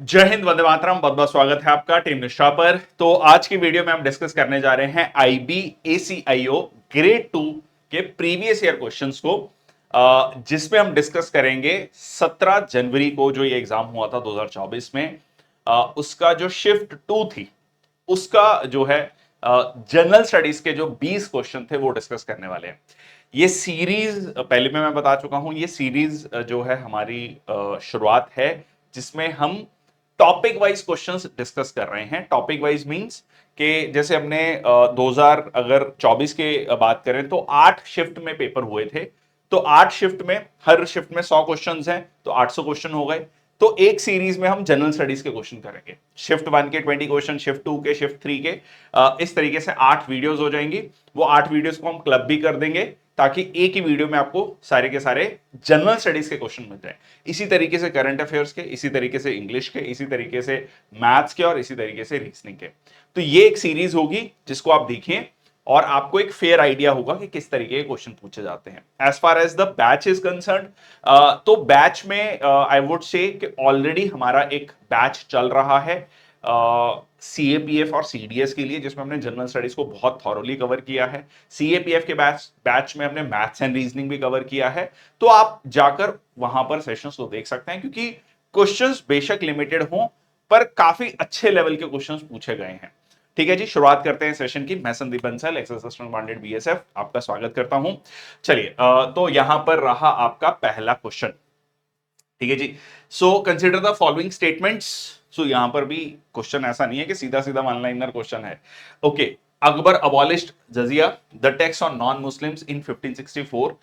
जय हिंद, वंदे मातरम। बहुत बहुत स्वागत है आपका टीम निष्ठा पर। तो आज की वीडियो में हम डिस्कस करने जा रहे हैं IBACIO ग्रेड 2 के प्रीवियस ईयर क्वेश्चंस को, जिसमें हम डिस्कस करेंगे 17 जनवरी को जो ये एग्जाम हुआ था 2024 में, उसका जो शिफ्ट 2 थी उसका जो है जनरल स्टडीज के जो 20 क्वेश्चन थे वो डिस्कस करने वाले हैं। ये सीरीज पहले में मैं बता चुका हूं, ये सीरीज जो है हमारी शुरुआत है जिसमें हम टॉपिक वाइज क्वेश्चंस डिस्कस कर रहे हैं। टॉपिक वाइज मींस कि जैसे हमने 2000 अगर 24 के बात करें तो 8 शिफ्ट में पेपर हुए थे। तो 8 शिफ्ट में, हर शिफ्ट में 100 क्वेश्चंस हैं तो 800 क्वेश्चन हो गए। तो एक सीरीज में हम जनरल स्टडीज के क्वेश्चन करेंगे। शिफ्ट 1 के 20 क्वेश्चन, शिफ्ट 2 के, शिफ्ट 3 के, इस तरीके से 8 वीडियोस हो जाएंगी। वो 8 वीडियोस को हम क्लब भी कर देंगे ताकि एक ही वीडियो में आपको सारे के सारे जनरल स्टडीज के क्वेश्चन मिल जाए। इसी तरीके से करंट अफेयर्स के, इसी तरीके से इंग्लिश के, इसी तरीके से मैथ्स के और इसी तरीके से रीजनिंग के। तो ये एक सीरीज होगी जिसको आप देखिए और आपको एक फेयर आइडिया होगा कि किस तरीके के क्वेश्चन पूछे जाते हैं। As far as the batch is concern, तो बैच में आई वुड से कि ऑलरेडी हमारा एक बैच चल रहा है CAPF और CDS के लिए, जिसमें हमने जनरल स्टडीज को बहुत थॉरोली कवर किया है। CAPF के बैच में हमने मैथ्स एंड रीजनिंग भी कवर किया है। तो आप जाकर वहां पर सेशंस को देख सकते हैं, क्योंकि क्वेश्चंस बेशक लिमिटेड हों पर काफी अच्छे लेवल के क्वेश्चंस पूछे गए हैं। ठीक है जी, शुरुआत करते हैं सेशन की। मैं Sandeep Bansal, access assistant wanted BSF, आपका स्वागत करता हूं। चलिए, तो यहां पर रहा आपका पहला क्वेश्चन। ठीक है जी। So consider the following statements. So यहां पर भी क्वेश्चन ऐसा नहीं है कि सीधा सीधा वन लाइनर क्वेश्चन है। Okay. Akbar abolished jizya the tax on non Muslims in 1564।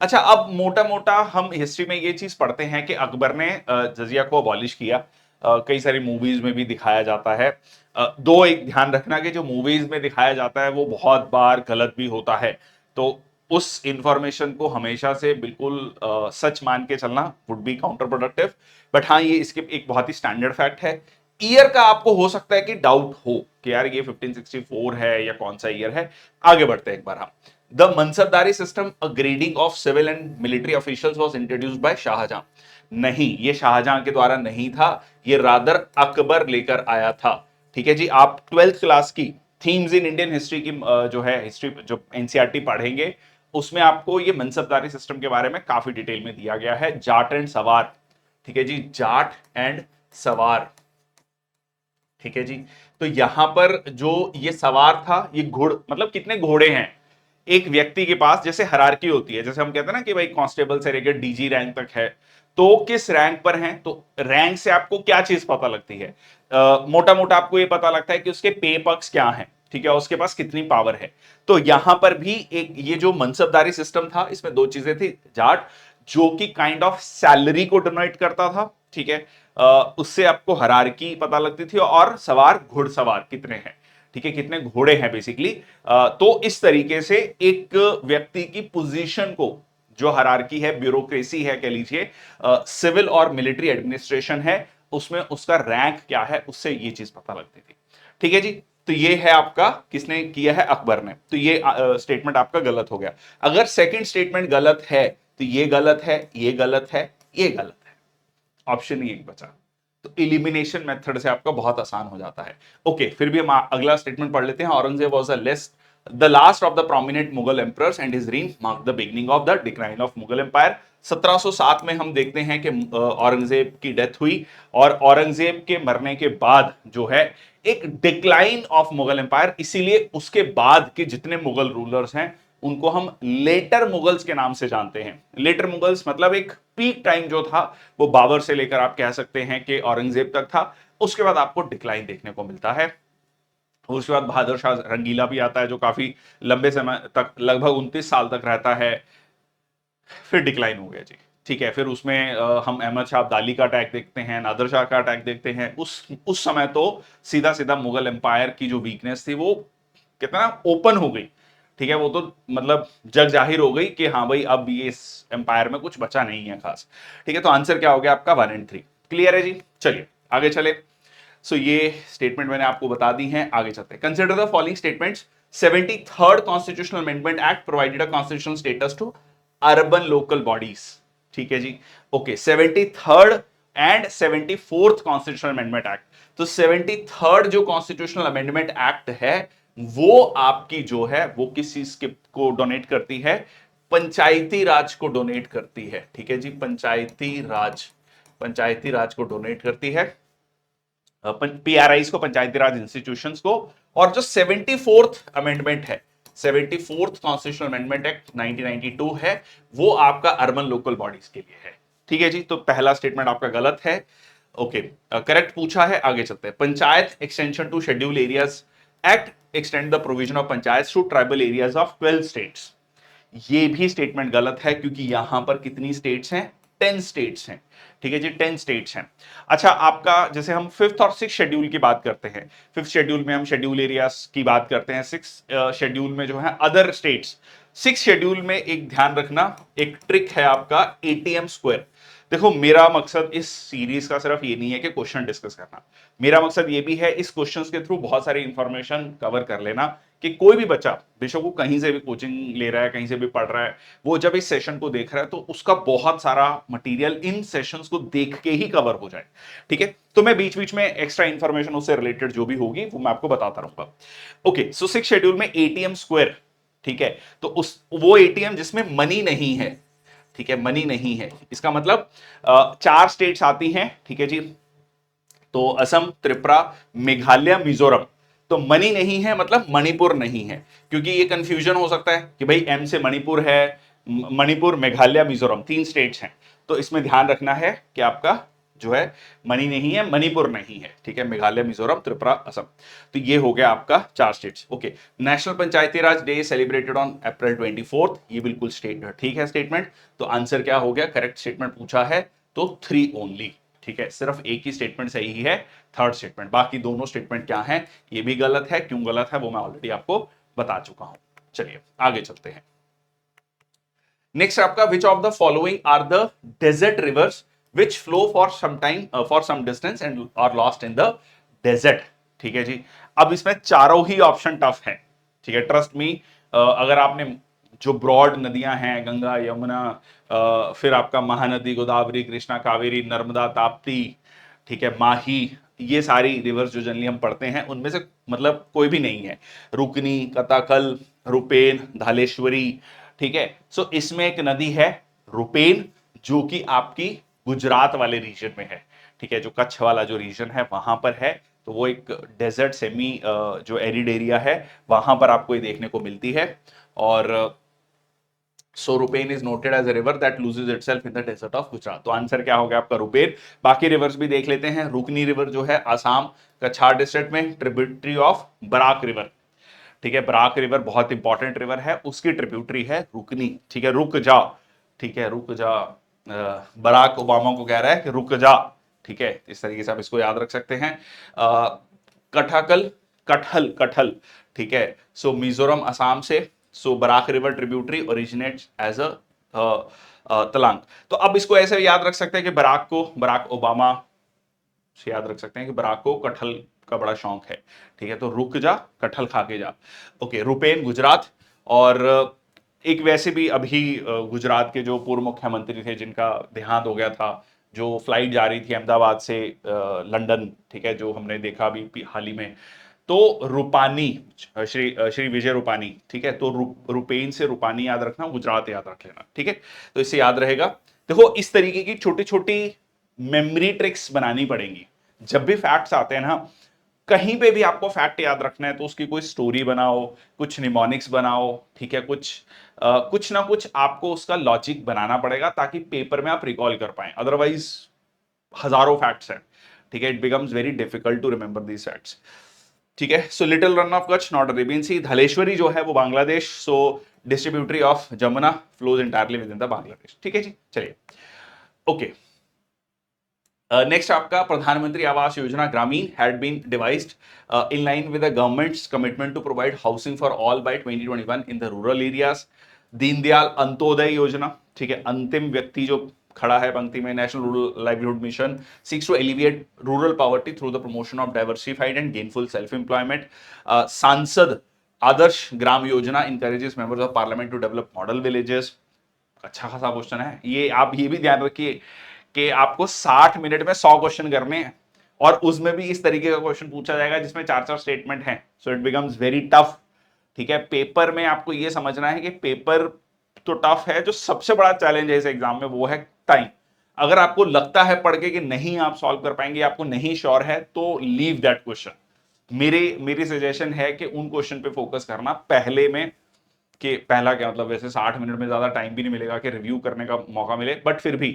अच्छा, अब मोटा मोटा हम हिस्ट्री में ये चीज पढ़ते हैं कि अकबर ने जजिया को अबॉलिश किया। कई सारी मूवीज में भी दिखाया जाता है। दो एक ध्यान रखना कि जो मूवीज में दिखाया जाता है वो बहुत बार गलत भी होता है। तो उस इंफॉर्मेशन को हमेशा से बिल्कुल सच मान के चलना would be counter productive. But हाँ, ये इसके एक बहुत ही स्टैंडर्ड फैक्ट है। ईयर का आपको हो सकता है कि डाउट हो कि यार ये 1564 है या कौन सा ईयर है। आगे बढ़ते हैं एक बार हम। The mansabdari system, a grading of civil and military officials was introduced by Shahjahan. नहीं, ये शाहजहां के द्वारा नहीं था, ये रादर अकबर लेकर आया था। ठीक है जी। आप 12th क्लास की थीम्स इन इंडियन हिस्ट्री की जो है हिस्ट्री जो एनसीईआरटी पढ़ेंगे उसमें आपको ये मनसबदारी सिस्टम के बारे में काफी डिटेल में दिया गया है। जाट एंड सवार। ठीक है जी, जाट एंड सवार। ठीक है जी। तो यहां पर जो ये सवार था, ये घोड़ मतलब कितने घोड़े हैं एक व्यक्ति के पास, जैसे हरारकी होती है, जैसे हम कहते हैं ना कि भाई कांस्टेबल से लेकर DG रैंक तक है, तो किस रैंक पर हैं। तो रैंक से आपको क्या चीज पता लगती है? मोटा मोटा आपको ये पता लगता है कि उसके पे पक्ष क्या है। ठीक है, उसके पास कितनी पावर है। तो यहां पर भी एक ये जो मनसबदारी सिस्टम था, इसमें दो चीजें थी। जाट, जो कि काइंड ऑफ सैलरी को डोनेट करता था। ठीक है, उससे आपको हरारकी पता लगती थी। और सवार, घुड़सवार कितने हैं, ठीक है, कितने घोड़े हैं बेसिकली। तो इस तरीके से एक व्यक्ति की पोजीशन को, जो हरारकी है, ब्यूरोक्रेसी है कह लीजिए, सिविल और मिलिट्री एडमिनिस्ट्रेशन है, उसमें उसका रैंक क्या है, उससे ये चीज पता लगती थी। ठीक है जी। तो ये है आपका, किसने किया है? अकबर ने। तो ये स्टेटमेंट आपका गलत हो गया। अगर सेकंड स्टेटमेंट गलत है तो ये गलत है, ये गलत है, ये गलत है। ऑप्शन ही एक बचा। तो इलिमिनेशन मेथड से आपका बहुत आसान हो जाता है। ओके, फिर भी हम अगला स्टेटमेंट पढ़ लेते हैं। Aurangzeb was the last of the prominent Mughal emperors and his reign mark the beginning of the decline of Mughal empire. 1707 में हम देखते हैं कि औरंगजेब की डेथ हुई और औरंगजेब के मरने के बाद जो है एक डिक्लाइन ऑफ मुगल एम्पायर। इसीलिए उसके बाद के जितने मुगल रूलर्स हैं उनको हम लेटर मुगल्स के नाम से जानते हैं। लेटर मुगल्स मतलब एक पीक टाइम जो था वो बाबर से लेकर आप कह सकते हैं कि औरंगजेब तक था। उसके बाद आपको डिक्लाइन देखने को मिलता है। उसके बाद बहादुर शाह रंगीला भी आता है जो काफी लंबे समय तक, लगभग 29 साल तक रहता है। फिर डिक्लाइन हो गया जी। ठीक है, फिर उसमें हम अहमद शाह अब्दाली का अटैक देखते हैं, नादिर शाह का अटैक देखते हैं। उस समय तो सीधा सीधा मुगल एम्पायर की जो वीकनेस थी वो कितना ओपन हो गई। ठीक है, वो तो मतलब जग जाहिर हो गई कि हाँ भाई अब ये इस एम्पायर में कुछ बचा नहीं है खास। ठीक है, तो आंसर क्या हो गया आपका? 1 और 3। क्लियर है जी। चलिए आगे चले। सो ये स्टेटमेंट मैंने आपको बता दी है। आगे चलते हैं। Consider the following statements. 73rd constitutional amendment act provided a constitutional status to urban local bodies. ठीक है जी। Okay, 73rd and 74th constitutional amendment act. तो 73rd जो कॉन्स्टिट्यूशनल अमेंडमेंट एक्ट है वो आपकी जो है वो किस चीज के को डोनेट करती है, पंचायती राज को डोनेट करती है। ठीक है जी, पंचायती राज को डोनेट करती है, पीआरआईज को, पंचायती राज इंस्टीट्यूशंस को। और जो 74th अमेंडमेंट है, 74th कॉन्स्टिट्यूशनल अमेंडमेंट एक्ट 1992 है, वो आपका अर्बन लोकल बॉडीज के लिए है। ठीक है जी, तो पहला स्टेटमेंट आपका गलत है। ओके, करेक्ट पूछा है, आगे चलते हैं। Panchayat extension to scheduled areas act extend the provision of panchayat to tribal areas of 12 states. ये भी स्टेटमेंट गलत है क्योंकि यहां पर कितनी स्टेट्स हैं, 10 स्टेट्स हैं। ठीक है जी, 10 स्टेट्स हैं। अच्छा, आपका जैसे हम 5th और 6th शेड्यूल की बात करते हैं, 5th शेड्यूल में हम शेड्यूल एरियाज की बात करते हैं, 6th शेड्यूल में जो है अदर स्टेट्स। 6th शेड्यूल में एक ध्यान रखना, एक ट्रिक है आपका, एटीएम स्क्वायर। देखो, मेरा मकसद इस सीरीज का सिर्फ ये नहीं है कि क्वेश्चन डिस्कस करना, मेरा मकसद ये भी है इस क्वेश्चंस के थ्रू बहुत सारी इंफॉर्मेशन कवर कर लेना कि कोई भी बच्चा बेशक वो कहीं से भी कोचिंग ले रहा है, कहीं से भी पढ़ रहा है, वो जब इस सेशन को देख रहा है तो उसका बहुत सारा मटेरियल इन सेशंस को देख के ही कवर हो जाए। ठीक है, तो मैं बीच बीच में एक्स्ट्रा इंफॉर्मेशन उससे रिलेटेड जो भी होगी वो मैं आपको बताता रहूंगा। ओके, सो 6th शेड्यूल में एटीएम स्क्वायर, ठीक है, तो उस वो एटीएम जिसमें मनी नहीं है, ठीक है, मनी नहीं है, इसका मतलब 4 स्टेट्स आती हैं। ठीक है जी, तो असम, त्रिपुरा, मेघालय, मिजोरम। तो मनी नहीं है मतलब मणिपुर नहीं है, क्योंकि ये कंफ्यूजन हो सकता है कि भाई एम से मणिपुर है, मणिपुर, मेघालय, मिजोरम 3 स्टेट्स हैं। तो इसमें ध्यान रखना है कि आपका जो है मनी नहीं है, मणिपुर नहीं है। ठीक है, मेघालय, मिजोरम, त्रिपुरा, असम। तो ये हो गया आपका 4 states. Okay, national Panchayati Raj day celebrated on April 24th, ये बिल्कुल ठीक है स्टेटमेंट। तो आंसर क्या हो गया, करेक्ट स्टेटमेंट पूछा है तो 3 ओनली। ठीक है, सिर्फ एक ही स्टेटमेंट सही है, 3rd स्टेटमेंट। बाकी दोनों स्टेटमेंट क्या हैं, ये भी गलत है। क्यों गलत है वो मैं ऑलरेडी आपको बता चुका हूं। चलिए आगे चलते हैं। नेक्स्ट आपका, which of the following are the desert rivers which flow for some time for some distance and are lost in the desert. ठीक है जी, अब इसमें चारों ही ऑप्शन टफ है। ठीक है, ट्रस्ट मी, अगर आपने जो ब्रॉड नदियां हैं, गंगा, यमुना, फिर आपका महानदी, गोदावरी, कृष्णा, कावेरी, नर्मदा, ताप्ती, ठीक है, माही, ये सारी रिवर्स जो जनरली हम पढ़ते हैं उनमें से मतलब कोई भी नहीं है, रुकनी, कताकल, रुपेन, धालेश्वरी। ठीक है, सो इसमें एक नदी है रुपेन, जो कि आपकी गुजरात वाले रीजन में है। ठीक है, जो कच्छ वाला जो रीजन है वहां पर है। तो वो एक डेजर्ट सेमी जो एरिड एरिया है वहां पर आपको ये देखने को मिलती है। और so Rupen is noted as a river that loses itself in the desert of Gujarat. तो आंसर क्या हो गया आपका, रुपेन। बाकी रिवर्स भी देख लेते हैं। रुकनी रिवर जो है आसाम कछार डिस्ट्रिक्ट में, ट्रिब्यूटरी ऑफ बराक रिवर। ठीक है, बराक रिवर बहुत इंपॉर्टेंट रिवर है, उसकी ट्रिब्यूटरी है रुकनी। ठीक है, रुक जा, ठीक है, रुक जा, बराक ओबामा को कह रहा है कि रुक जा। ठीक है, इस तरीके से आप इसको याद रख सकते हैं। कठाकल, कटहल, कटहल। ठीक है, सो मिजोरम असम से, so Barak river tributary originates as a Tlang. तो अब इसको ऐसे याद रख सकते हैं कि बराक को, बराक ओबामा से याद रख सकते हैं कि बराक को कटहल का बड़ा शौक है। ठीक है, तो रुक जा, कटहल खा के जा। ओके, रुपेन गुजरात। और एक वैसे भी अभी गुजरात के जो पूर्व मुख्यमंत्री थे जिनका देहांत हो गया था, जो फ्लाइट जा रही थी अहमदाबाद से लंदन, ठीक है, जो हमने देखा अभी हाल ही में, तो रूपानी, श्री विजय रूपानी। ठीक है, तो रुपेन से रूपानी याद रखना, गुजरात याद रख लेना। ठीक है, तो इससे याद रहेगा। देखो, इस तरीके की छोटी छोटी मेमोरी ट्रिक्स बनानी पड़ेंगी। जब भी फैक्ट्स आते हैं ना, कहीं पे भी आपको फैक्ट याद रखना है तो उसकी कोई स्टोरी बनाओ, कुछ निमोनिक्स बनाओ। ठीक है, कुछ ना कुछ आपको उसका लॉजिक बनाना पड़ेगा ताकि पेपर में आप रिकॉल कर पाए, अदरवाइज हजारों फैक्ट्स हैं। ठीक है, it becomes very difficult to remember these facts. ठीक है, so little run of Kutch not Arabian sea. Dhaleshwari जो है वो Bangladesh, so distributary of Jamuna flows entirely within the Bangladesh. ठीक है जी, चलिए ओके। नेक्स्ट आपका, प्रधानमंत्री Awas Yojana Gramin had been devised in line with the government's commitment to provide housing for all by 2021 in the rural areas. Deendayal Antyodaya Yojana, ठीक है, अंतिम व्यक्ति जो खड़ा है पंक्ति में, National Rural Livelihood Mission seeks to alleviate rural poverty through the promotion of diversified and gainful self employment. Sansad Adarsh Gram Yojana encourages members of parliament to develop model villages. अच्छा खासा क्वेश्चन है ये, आप ये भी ध्यान रखिए कि आपको 60 मिनट में 100 क्वेश्चन करने हैं और उसमें भी इस तरीके का क्वेश्चन पूछा जाएगा जिसमें 4-4 स्टेटमेंट हैं, so it becomes very tough. ठीक है, पेपर में आपको यह समझना है कि पेपर तो टफ है, जो सबसे बड़ा चैलेंज है इस एग्जाम में वो है टाइम। अगर आपको लगता है पढ़ के कि नहीं आप सॉल्व कर पाएंगे, आपको नहीं श्योर है, तो लीव दैट क्वेश्चन। मेरी सजेशन है कि उन क्वेश्चन पे फोकस करना पहले में, कि पहला क्या मतलब, वैसे 60 मिनट में ज्यादा टाइम भी नहीं मिलेगा कि रिव्यू करने का मौका मिले, बट फिर भी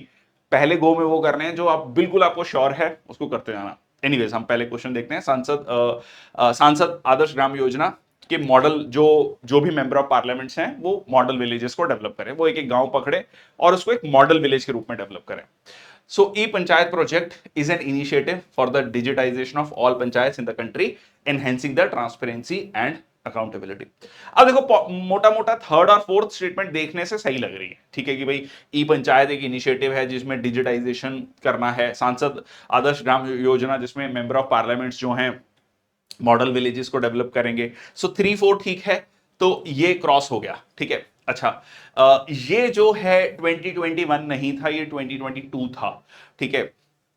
पहले गो में वो करने हैं जो आप बिल्कुल आपको श्योर है, उसको करते जाना। एनीवेज, हम पहले क्वेश्चन देखते हैं। सांसद आदर्श ग्राम योजना के मॉडल, जो भी मेंबर ऑफ पार्लियामेंट्स हैं वो मॉडल विलेजेस को डेवलप करें, वो एक एक गांव पकड़े और उसको एक मॉडल विलेज के रूप में डेवलप करें। So, e-Panchayat project is an initiative for the digitization of all panchayats in the country, enhancing the transparency and accountability. अब देखो, मोटा मोटा थर्ड और फोर्थ स्टेटमेंट देखने से सही लग रही है, ठीक है, कि भाई ई पंचायत एक इनिशिएटिव है जिसमें डिजिटाइजेशन करना है, सांसद आदर्श ग्राम योजना जिसमें मेंबर ऑफ पार्लियामेंट्स जो हैं मॉडल विलेजेस को डेवलप करेंगे। सो 3-4 ठीक है, तो ये क्रॉस हो गया, ठीक है। अच्छा, ये जो है 2021 नहीं था, ये 2022 था, ठीक है,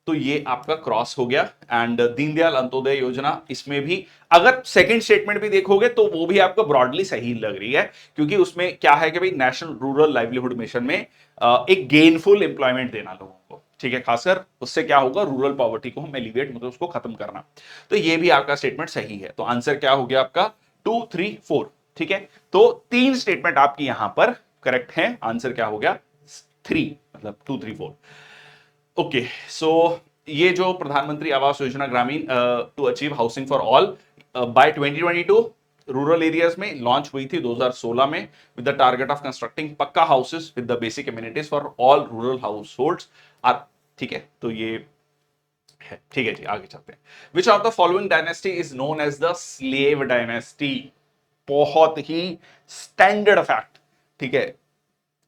तो ये आपका क्रॉस हो गया। एंड दीनदयाल अंत्योदय योजना, इसमें भी अगर सेकंड स्टेटमेंट भी देखोगे तो वो भी आपको ब्रॉडली सही लग रही है, क्योंकि उसमें क्या है कि भाई नेशनल रूरल लाइवलीहुड मिशन में एक गेनफुल एम्प्लॉयमेंट देना लोगों को, ठीक है, खासकर उससे क्या होगा, रूरल पॉवर्टी को हम एलिवेट, मतलब उसको खत्म करना। तो ये भी आपका स्टेटमेंट सही है। तो आंसर क्या हो गया आपका 2, 3, 4, ठीक है। तो 3 स्टेटमेंट आपकी यहां पर करेक्ट है। आंसर क्या हो गया 3, मतलब 2, 3, 4। ओके, सो ये जो प्रधानमंत्री Awas Yojana Gramin to achieve housing for all by 2022 rural areas में लॉन्च हुई थी 2016 में, with the target of constructing pucca houses with the basic amenities for all rural households. ठीक है, तो ये है, ठीक है जी, आगे चलते हैं। Which of the following dynasty is known as the slave dynasty? बहुत ही स्टैंडर्ड फैक्ट, ठीक है,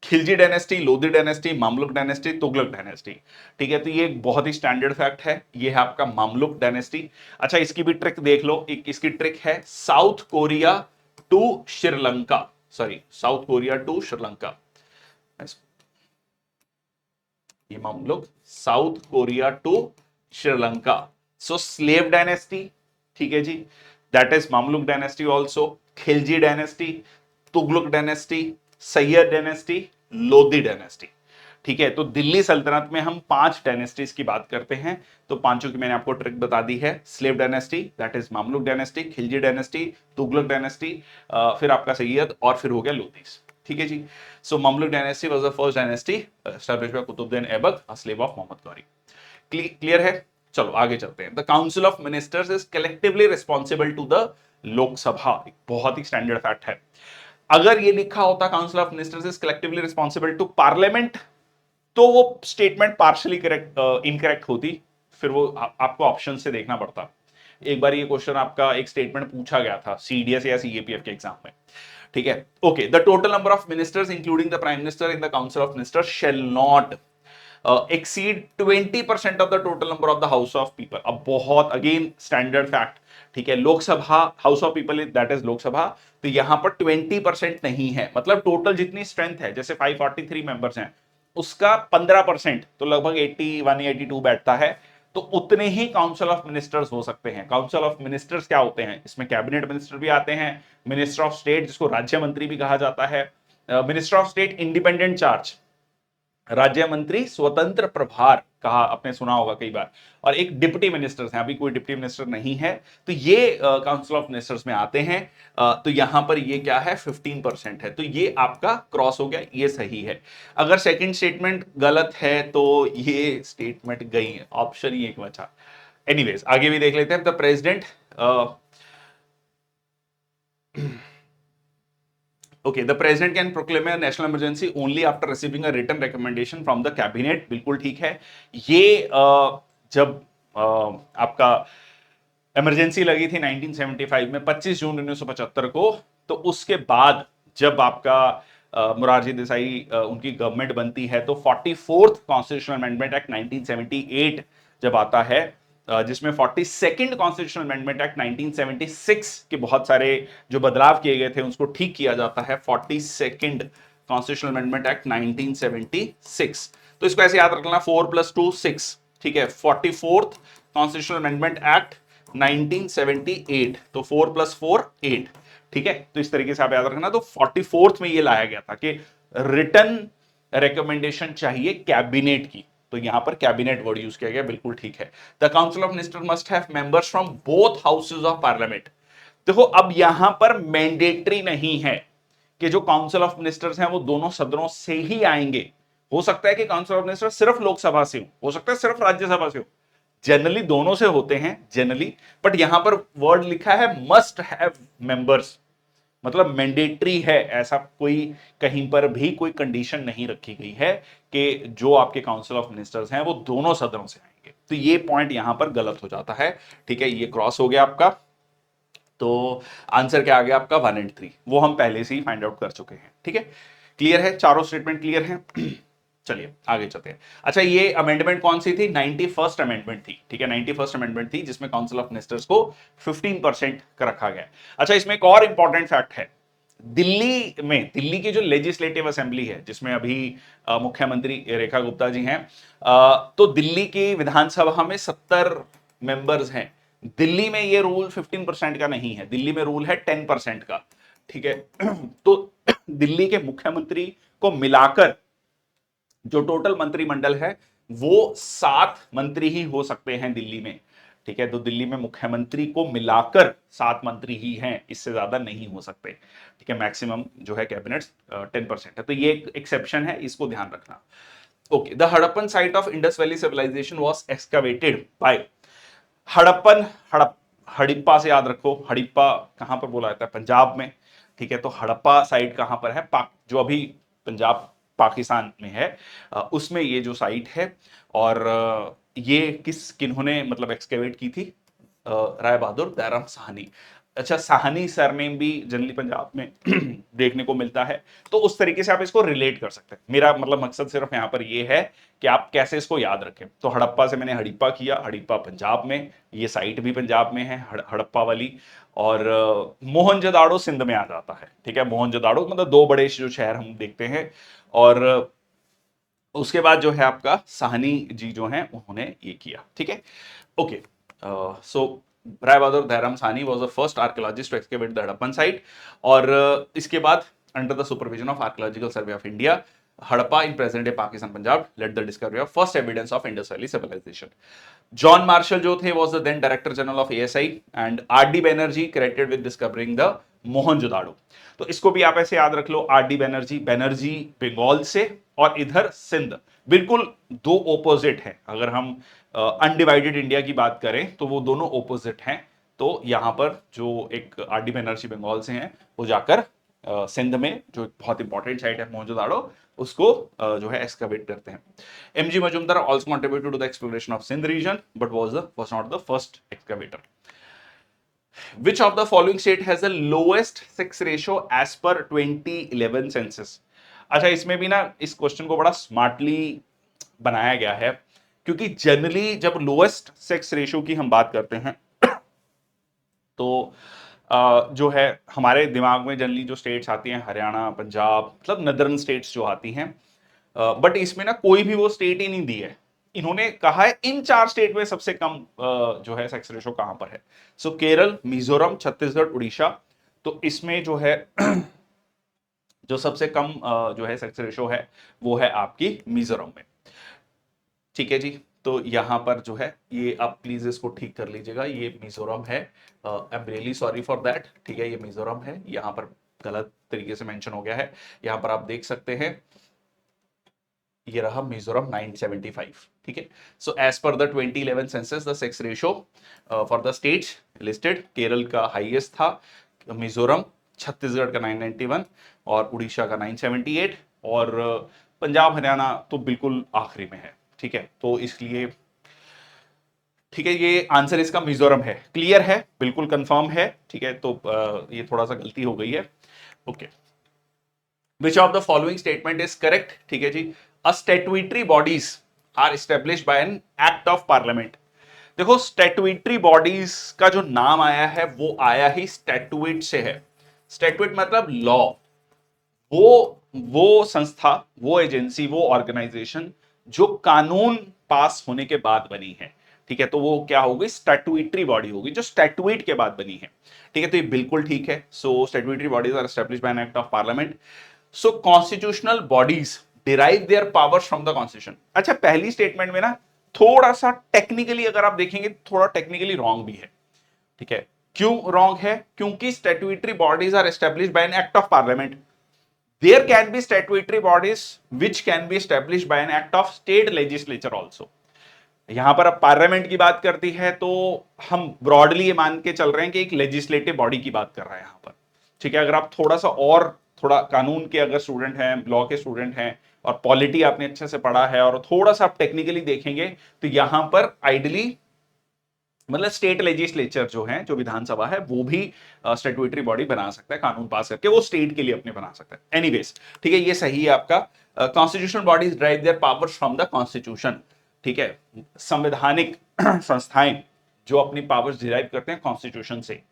Khilji dynasty, Lodhi dynasty, Mamluk dynasty, Tughlaq dynasty, ठीक है। तो ये एक बहुत ही स्टैंडर्ड फैक्ट है, ये है आपका मामलुक डायनेस्टी। अच्छा, इसकी भी ट्रिक देख लो, एक इसकी ट्रिक है South Korea to Sri Lanka, sorry South Korea to Sri Lanka, ये Mamluk South Korea to Sri Lanka. So slave dynasty, ठीक है जी, that is Mamluk dynasty also, Khilji dynasty, Tughlaq dynasty, Sayyid dynasty, Lodhi dynasty, ठीक है। तो दिल्ली सल्तनत में हम 5 डायनेस्टीज की बात करते हैं, तो पांचों की मैंने आपको ट्रिक बता दी है। Slave dynasty, that is Mamluk dynasty, Khilji dynasty, Tughlaq dynasty, फिर आपका सैयद, और फिर हो गया लोधीज, ठीक है जी। So Mamluk dynasty was the first dynasty established by Qutbuddin Aibak, a slave of Mohammad Ghori. Clear है? चलो आगे चलते हैं। The council of ministers is collectively responsible to the Lok Sabha, एक बहुत ही स्टैंडर्ड फैक्ट है। अगर ये लिखा होता council of ministers is collectively responsible to parliament, तो वो स्टेटमेंट पार्शियली करेक्ट इनकरेक्ट होती, फिर वो आपको ऑप्शन से देखना पड़ता। एक बार ये क्वेश्चन आपका एक स्टेटमेंट पूछा गया था सीडीएस या सीएपीएफ के एग्जाम में, ठीक है। Okay, the total number of ministers including the prime minister in the council of ministers shall not exceed 20% of the total number of the house of people. अब बहुत अगेन स्टैंडर्ड फैक्ट, ठीक है, Lok Sabha house of people that is Lok Sabha, तो यहां पर 20% नहीं है, मतलब टोटल जितनी स्ट्रेंथ है, जैसे 543 मेंबर्स हैं, उसका 15%, तो लगभग 81 या 82 बैठता है, तो उतने ही काउंसिल ऑफ मिनिस्टर्स हो सकते हैं। काउंसिल ऑफ मिनिस्टर्स क्या होते हैं? इसमें कैबिनेट मिनिस्टर भी आते हैं, मिनिस्टर ऑफ स्टेट जिसको राज्य मंत्री भी कहा जाता है, minister of state independent charge, राज्य मंत्री स्वतंत्र प्रभार कहा आपने सुना होगा कई बार, और एक डिप्टी मिनिस्टर्स हैं, अभी कोई डिप्टी मिनिस्टर नहीं है, तो ये काउंसिल ऑफ मिनिस्टर्स में आते हैं। तो यहां पर ये क्या है 15% है, तो ये आपका क्रॉस हो गया, ये सही है। अगर सेकंड स्टेटमेंट गलत है तो ये स्टेटमेंट गई है, ऑप्शन ही एक बचा। एनीवेज आगे भी देख लेते हैं। The president, Okay, the president can proclaim a national emergency only after receiving a written recommendation from the cabinet. बिल्कुल ठीक है। ये जब आपका इमरजेंसी लगी थी 1975 में 25 जून 1975 को, तो उसके बाद जब आपका मुरारजी देसाई उनकी गवर्नमेंट बनती है, तो 44th कॉन्स्टिट्यूशनल अमेंडमेंट एक्ट 1978 जब आता है, जिसमें 42nd कॉन्स्टिट्यूशनल अमेंडमेंट एक्ट 1976 के बहुत सारे जो बदलाव किए गए थे उसको ठीक किया जाता है। 42nd कॉन्स्टिट्यूशनल अमेंडमेंट एक्ट 1976, तो इसको ऐसे याद रखना, 4 + 2 6, ठीक है। 44th कॉन्स्टिट्यूशनल अमेंडमेंट एक्ट 1978, तो 4 + 4 8, ठीक है। तो इस तरीके से आप याद रखना। तो 44th में ये लाया गया था कि रिटर्न रिकमेंडेशन चाहिए कैबिनेट की, तो यहां पर कैबिनेट वर्ड यूज किया गया, बिल्कुल ठीक है। The council of minister must have members from both houses of parliament. देखो अब यहां पर मैंडेटरी नहीं है कि जो काउंसिल ऑफ मिनिस्टर्स हैं वो दोनों सदनों से ही आएंगे। हो सकता है कि काउंसिल ऑफ मिनिस्टर सिर्फ लोकसभा से हो सकता है सिर्फ राज्यसभा से हो, जनरली दोनों से होते हैं जनरली, बट यहां पर वर्ड लिखा है मस्ट हैव मेंबर्स, मतलब मैंडेटरी है, ऐसा कोई कहीं पर भी कोई कंडीशन नहीं रखी गई है कि जो आपके काउंसिल ऑफ मिनिस्टर्स हैं वो दोनों सदनों से आएंगे। तो ये पॉइंट यहां पर गलत हो जाता है, ठीक है। ये क्रॉस हो गया आपका। तो आंसर क्या आ गया आपका 1 और 3, वो हम पहले से ही फाइंड आउट कर चुके हैं, ठीक है। क्लियर है, चारों स्टेटमेंट क्लियर हैं। चलिए आगे चलते हैं। अच्छा, ये अमेंडमेंट कौन सी थी? 91st अमेंडमेंट थी, ठीक है। 91st अमेंडमेंट थी जिसमें काउंसिल ऑफ मिनिस्टर्स को 15% का रखा गया। अच्छा, इसमें एक और इंपॉर्टेंट फैक्ट है। दिल्ली की जो लेजिस्लेटिव असेंबली है जिसमें अभी मुख्यमंत्री रेखा गुप्ता जी हैं, तो दिल्ली की विधानसभा में 70 मेंबर्स हैं। दिल्ली में ये रूल 15% का नहीं है, दिल्ली में रूल है 10% का, ठीक है। तो दिल्ली के मुख्यमंत्री को मिलाकर जो टोटल मंत्रिमंडल है वो 7 मंत्री ही हो सकते हैं दिल्ली में, ठीक है। तो दिल्ली में मुख्यमंत्री को मिलाकर 7 मंत्री ही हैं, इससे ज्यादा नहीं हो सकते, ठीक है। मैक्सिमम जो है कैबिनेट 10% है, तो ये एक एक्सेप्शन है, इसको ध्यान रखना। Okay, the Harappan site of Indus valley civilisation was excavated by Harappan. Harappa से याद रखो, हड़प्पा कहां पर बोला जाता है? पंजाब में, ठीक है। तो हड़प्पा साइट कहां पर है? पाक, जो अभी पंजाब पाकिस्तान में है, उसमें ये जो साइट है। और ये किन्होंने मतलब एक्सकेवेट की थी? राय बहादुर दयाराम साहनी। अच्छा, साहनी सरनेम भी जनरली पंजाब में देखने को मिलता है, तो उस तरीके से आप इसको रिलेट कर सकते हैं। मेरा मतलब मकसद सिर्फ यहां पर ये है कि आप कैसे इसको याद रखें। तो हड़प्पा से मैंने हड़प्पा किया, हड़प्पा पंजाब में, ये साइट भी पंजाब में है हड़प्पा वाली। और मोहनजोदाड़ो सिंध में आ जाता है, ठीक है। मोहनजोदाड़ो मतलब 2 बड़े जो शहर हम देखते हैं। और उसके बाद जो है आपका साहनी जी जो हैं उन्होंने ये किया, ठीक है। Okay, so Rai Bahadur Dayaram Sahni was the first archaeologist to excavate the Harappan site. और इसके बाद under the supervision of archaeological survey of India, Harappa in present day Pakistan Punjab led the discovery of first evidence of Indus valley civilisation. John Marshall जो थे was the then director general of ASI, and R D. Banerjee credited with discovering the Mohenjodaro. तो इसको भी आप ऐसे याद रख लो, RD. Banerjee, Banerjee Bengal से और इधर सिंध, बिल्कुल 2 ओपोजिट हैं। अगर हम अनडिवाइडेड इंडिया की बात करें तो वो दोनों ओपोजिट हैं। तो यहां पर जो एक आर.डी. बैनर्जी बंगाल से हैं, वो जाकर सिंध में जो एक बहुत इंपॉर्टेंट साइट है मोहनजोदाड़ो, उसको जो है एक्सकवेट करते हैं। M G Majumdar also contributed to the exploration of Sindh region but was not the first excavator. Which of the following state has the lowest sex ratio as per 2011 census? अच्छा, इसमें भी ना इस क्वेश्चन को बड़ा स्मार्टली बनाया गया है, क्योंकि जनरली जब लोएस्ट सेक्स रेशियो की हम बात करते हैं तो जो है हमारे दिमाग में जनरली जो स्टेट्स आती हैं हरियाणा, पंजाब, मतलब नदर्न स्टेट्स जो आती हैं। बट इसमें ना कोई भी वो स्टेट ही नहीं दी है। इन्होंने कहा है इन 4 स्टेट में सबसे कम जो है सेक्स रेशो कहां पर है। सो केरल, मिजोरम, छत्तीसगढ़, उड़ीसा। तो इसमें जो है जो सबसे कम जो है सेक्स रेशो है वो है आपकी मिजोरम में, ठीक है जी। तो यहां पर जो है ये आप प्लीज इसको ठीक कर लीजिएगा, ये मिजोरम है। I am really sorry for that, ठीक है। ये मिजोरम है, यहां पर गलत तरीके से मेंशन हो गया है। यहां पर आप देख सकते हैं, ये रहा मिजोरम 975, ठीक है। So as per the 2011 census the sex ratio for the states listed, Kerala का हाईएस्ट था, मिजोरम, छत्तीसगढ़ का 991 और उड़ीसा का 978, और पंजाब हरियाणा तो बिल्कुल आखिरी में है, ठीक है। तो इसलिए ठीक है, ये आंसर इसका मिजोरम है। क्लियर है, बिल्कुल कंफर्म है, ठीक है। तो ये थोड़ा सा गलती हो गई है। Okay, which of the following statement is correct? ठीक है जी। A statutory bodies are established by an act of parliament. देखो, स्टैट्यूटरी बॉडीज का जो नाम आया है वो आया ही स्टैट्यूट से है। स्टैट्यूट मतलब लॉ। वो संस्था, वो एजेंसी, वो ऑर्गेनाइजेशन जो कानून पास होने के बाद बनी है, ठीक है, तो वो क्या होगी, स्टैट्यूटरी बॉडी होगी जो स्टैट्यूट के बाद बनी है, ठीक है, तो ये बिल्कुल ठीक है। So statutory bodies are established by an act of parliament. So constitutional bodies derive their powers from the constitution. अच्छा, पहली स्टेटमेंट में ना थोड़ा सा टेक्निकली अगर आप देखेंगे थोड़ा टेक्निकली रॉन्ग भी है, ठीक है। क्यों रॉन्ग है? क्योंकि statutory bodies are established by an act of parliament. There can be statutory bodies which can be established by an act of state legislature also. यहां पर अब पार्लियामेंट की बात करती है तो हम ब्रॉडली ये मान के चल रहे हैं कि एक लेजिस्लेटिव बॉडी की बात कर रहे हैं यहां पर, ठीक है। अगर आप थोड़ा सा और थोड़ा कानून के अगर स्टूडेंट हैं, लॉ के स्टूडेंट हैं और पॉलिटी आपने अच्छे से पढ़ा है और थोड़ा सा आप टेक्निकली देखेंगे तो यहां पर आइडली मतलब स्टेट लेजिस्लेचर जो है, जो विधानसभा है, वो भी स्टैट्यूटरी बॉडी बना सकता है, कानून पास करके वो स्टेट के लिए अपने बना सकता है। एनीवेज, ठीक है, ये सही है आपका। Constitutional bodies drive there powers from the constitution, ठीक है। संवैधानिक संस्थाएं जो अपनी पावर्स डिराइव करते हैं कॉन्स्टिट्यूशन से।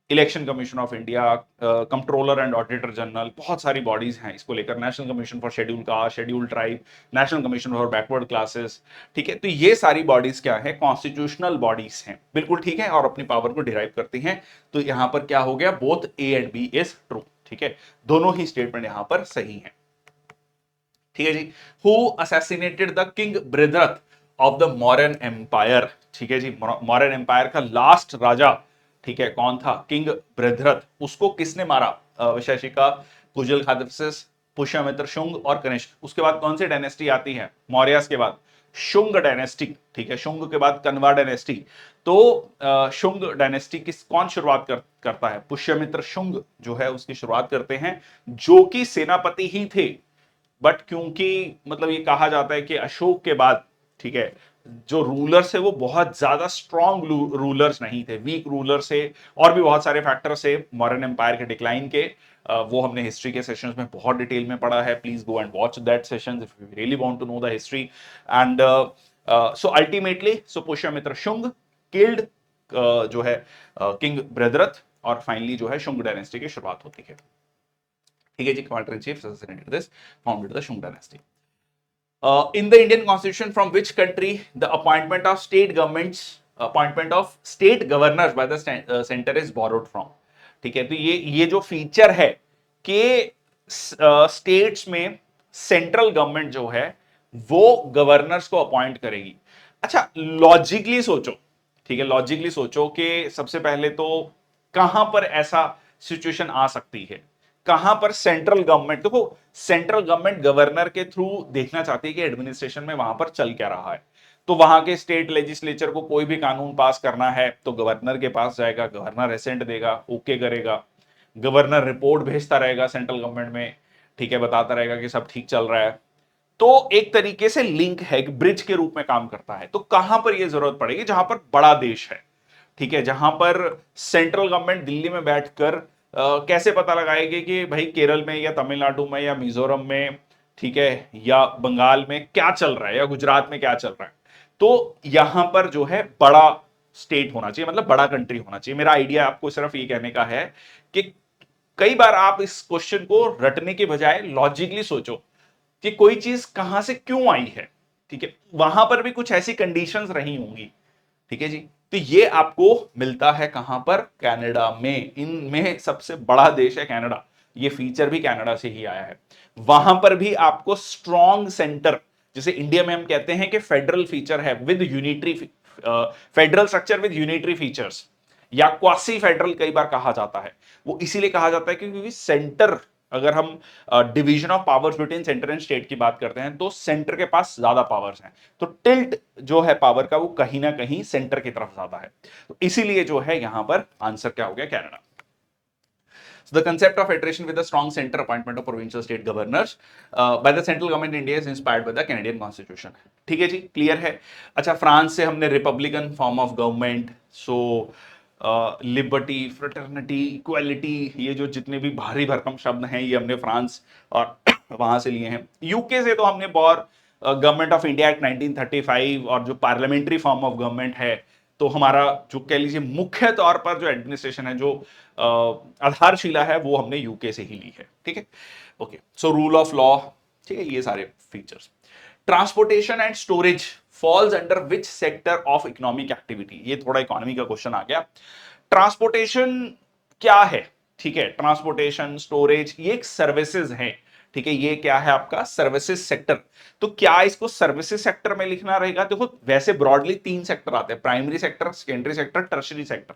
Election commission of India, controller and auditor general, बहुत सारी बॉडीज हैं इसको लेकर। National commission for schedule caste, schedule tribe, national commission for backward classes, ठीक है। तो ये सारी बॉडीज क्या है, कॉन्स्टिट्यूशनल बॉडीज हैं, बिल्कुल ठीक है, और अपनी पावर को डिराइव करती हैं। तो यहां पर क्या हो गया, both A and B is true, ठीक है, दोनों ही स्टेटमेंट यहां पर सही है, ठीक है जी। Who assassinated the king Brihadratha of the Mauryan empire, ठीक है जी, मौर्यन एम्पायर का लास्ट राजा, ठीक है, कौन था, किंग ब्रिद्रथ। उसको किसने मारा, वैशेषिका, कुजल खादफसिस, पुष्यमित्र शुंग और कनिष्क। उसके बाद कौन सी डायनेस्टी आती है, मौर्यस के बाद शुंग डायनेस्टी, ठीक है, शुंग के बाद कन्वा डायनेस्टी। तो शुंग डायनेस्टी किस कौन शुरुआत करता है, पुष्यमित्र शुंग जो है उसकी शुरुआत करते हैं, जो कि सेनापति ही थे। बट क्योंकि मतलब ये कहा जाता है कि अशोक के बाद, ठीक है, जो रूलर्स है वो बहुत ज्यादा स्ट्रॉन्ग रूलर्स नहीं थे, वीक रूलर्स से, और भी बहुत सारे फैक्टर्स से मॉडर्न एम्पायर के डिक्लाइन के। वो हमने हिस्ट्री के सेशंस में बहुत डिटेल में पढ़ा है। Please go and watch that sessions if you really want to know the history. And so ultimately so Pushyamitra Shunga killed जो है किंग ब्रदरथ, और फाइनली जो है शुंग डायनेस्टी की शुरुआत होती है, ठीक है जी। Commander in chief assassinated this, founded the Shung dynasty. In the Indian Constitution, from which country the appointment of state governors by the center is borrowed from? ठीक है, तो ये जो फीचर है कि स्टेट्स में सेंट्रल गवर्नमेंट जो है वो गवर्नर्स को अपॉइंट करेगी। अच्छा, लॉजिकली सोचो, ठीक है, लॉजिकली सोचो कि सबसे पहले तो कहां पर ऐसा सिचुएशन आ सकती है, कहां पर सेंट्रल गवर्नमेंट, देखो सेंट्रल गवर्नमेंट गवर्नर के थ्रू देखना चाहती है कि एडमिनिस्ट्रेशन में वहां पर चल क्या रहा है। तो वहां के स्टेट लेजिस्लेचर को कोई भी कानून पास करना है तो गवर्नर के पास जाएगा, गवर्नर एसेंट देगा, ओके करेगा, गवर्नर रिपोर्ट भेजता रहेगा सेंट्रल गवर्नमेंट में, ठीक है, बताता रहेगा कि सब ठीक चल रहा है। तो एक तरीके से लिंक है, ब्रिज के रूप में काम करता है। तो कहां पर यह जरूरत पड़ेगी, जहां पर बड़ा देश है, ठीक है, जहां पर सेंट्रल गवर्नमेंट दिल्ली में बैठकर कैसे पता लगाएगी कि भाई केरल में या तमिलनाडु में या मिजोरम में, ठीक है, या बंगाल में क्या चल रहा है या गुजरात में क्या चल रहा है। तो यहां पर जो है बड़ा स्टेट होना चाहिए, मतलब बड़ा कंट्री होना चाहिए। मेरा आइडिया आपको सिर्फ ये कहने का है कि कई बार आप इस क्वेश्चन को रटने के बजाय लॉजिकली सोचो कि कोई चीज कहां से क्यों आई है, ठीक है, वहां पर भी कुछ ऐसी कंडीशंस रही होंगी, ठीक है जी। तो ये आपको मिलता है कहां पर, कनाडा में। इनमें सबसे बड़ा देश है कनाडा, ये फीचर भी कनाडा से ही आया है। वहां पर भी आपको स्ट्रॉन्ग सेंटर, जैसे इंडिया में हम कहते हैं कि फेडरल फीचर है with unitary, federal structure with unitary features, या क्वासी फेडरल कई बार कहा जाता है। वो इसीलिए कहा जाता है क्योंकि सेंटर, अगर हम division of powers between centre and state की बात करते हैं तो सेंटर के पास ज्यादा पावर्स हैं, तो टिल्ट जो है पावर का वो कहीं ना कहीं सेंटर की तरफ ज्यादा है। तो इसीलिए जो है यहां पर आंसर क्या हो गया, Canada. So the concept of federation with a strong center, appointment of provincial state governors by the central government in India is inspired by the Canadian Constitution. ठीक है जी, क्लियर है। अच्छा, फ्रांस से हमने Republican form of government, so liberty, fraternity, equality, ये जो जितने भी भारी भरकम शब्द हैं ये हमने फ्रांस और वहां से लिए हैं। यूके से तो हमने बहुत गवर्नमेंट ऑफ इंडिया एक्ट 1935 और जो पार्लियामेंट्री फॉर्म ऑफ गवर्नमेंट है, तो हमारा जो कह लीजिए मुख्य तौर पर जो एडमिनिस्ट्रेशन है, जो आधारशिला है, वो हमने यूके से ही ली है, ठीक है। Okay, so rule of law, ठीक है, ये सारे features, transportation and storage falls under which sector of economic activity, ये थोड़ा इकोनॉमी का क्वेश्चन आ गया। ट्रांसपोर्टेशन क्या है, ठीक है, ट्रांसपोर्टेशन स्टोरेज ये एक सर्विसेज है, ठीक है, ये क्या है आपका सर्विसेज सेक्टर। तो क्या इसको सर्विसेज सेक्टर में लिखना रहेगा? देखो वैसे ब्रॉडली 3 सेक्टर आते हैं, primary sector, secondary sector, tertiary sector,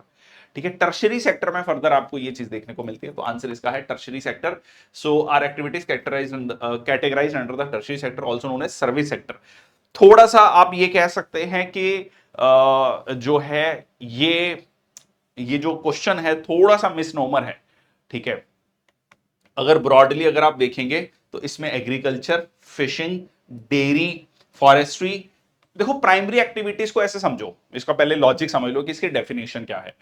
ठीक है। टर्शरी सेक्टर में फर्दर आपको ये चीज देखने को मिलती है, तो आंसर इसका है tertiary sector. So are activities categorised under the tertiary sector also known as service sector. थोड़ा सा आप ये कह सकते हैं कि जो है ये जो क्वेश्चन है थोड़ा सा मिसनोमर है, ठीक है। अगर ब्रॉडली अगर आप देखेंगे तो इसमें एग्रीकल्चर, फिशिंग, डेयरी, फॉरेस्ट्री, देखो प्राइमरी एक्टिविटीज को ऐसे समझो, इसका पहले लॉजिक समझ लो कि इसकी डेफिनेशन क्या है।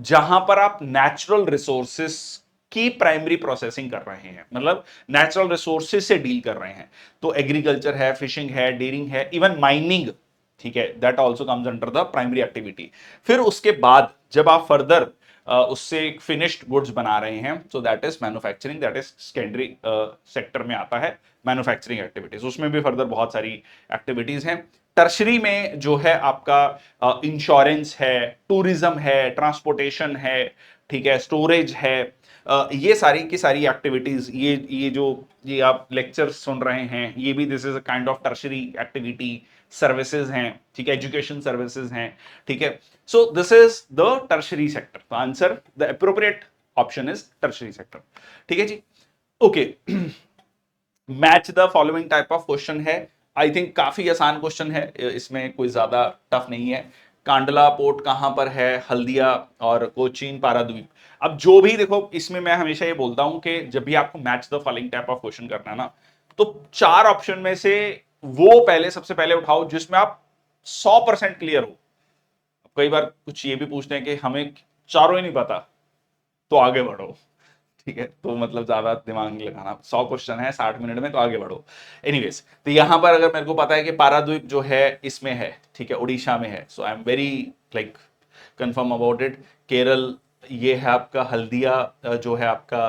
जहां पर आप नेचुरल रिसोर्सेस की प्राइमरी प्रोसेसिंग कर रहे हैं, मतलब नेचुरल रिसोर्सेस से डील कर रहे हैं, तो एग्रीकल्चर है, फिशिंग है, डेयरिंग है, इवन माइनिंग, ठीक है, that also comes under the primary activity. फिर उसके बाद जब आप फर्दर उससे एक फिनिश्ड गुड्स बना रहे हैं, so that is manufacturing, that is secondary sector में आता है मैन्युफैक्चरिंग एक्टिविटीज, उसमें भी फर्दर बहुत सारी एक्टिविटीज हैं। टर्शरी में जो है आपका इंश्योरेंस है, टूरिज्म है, ट्रांसपोर्टेशन है, ठीक है, स्टोरेज है, ये सारी की सारी एक्टिविटीज, ये जो ये आप लेक्चर सुन रहे हैं, ये भी this is a kind of tertiary activity, services हैं, ठीक है, एजुकेशन सर्विसेज हैं, ठीक है। So this is the tertiary sector, तो answer the appropriate option is tertiary sector, ठीक है जी। Okay, match the following type of question है, आई थिंक काफी आसान क्वेश्चन है, इसमें कोई ज्यादा टफ नहीं है। कांडला पोर्ट कहां पर है? हल्दिया और कोचीन पाराद्वीप। अब जो भी देखो, इसमें मैं हमेशा ये बोलता हूं कि जब भी आपको match the following type of question करना है ना, तो 4 ऑप्शन में से वो पहले सबसे पहले उठाओ जिसमें आप 100% क्लियर हो। कई बार कुछ ये भी पूछते हैं कि हमें चारों ही नहीं पता, तो आगे बढ़ो, ठीक है, तो मतलब ज्यादा दिमाग नहीं लगाना, 100 क्वेश्चन है 60 मिनट में, तो आगे बढ़ो। एनीवेज, तो यहां पर अगर मेरे को पता है कि पाराद्वीप जो है इसमें है, ठीक है, उड़ीसा में है, so I am very like confirm about it. Kerala ये है आपका, हल्दिया जो है आपका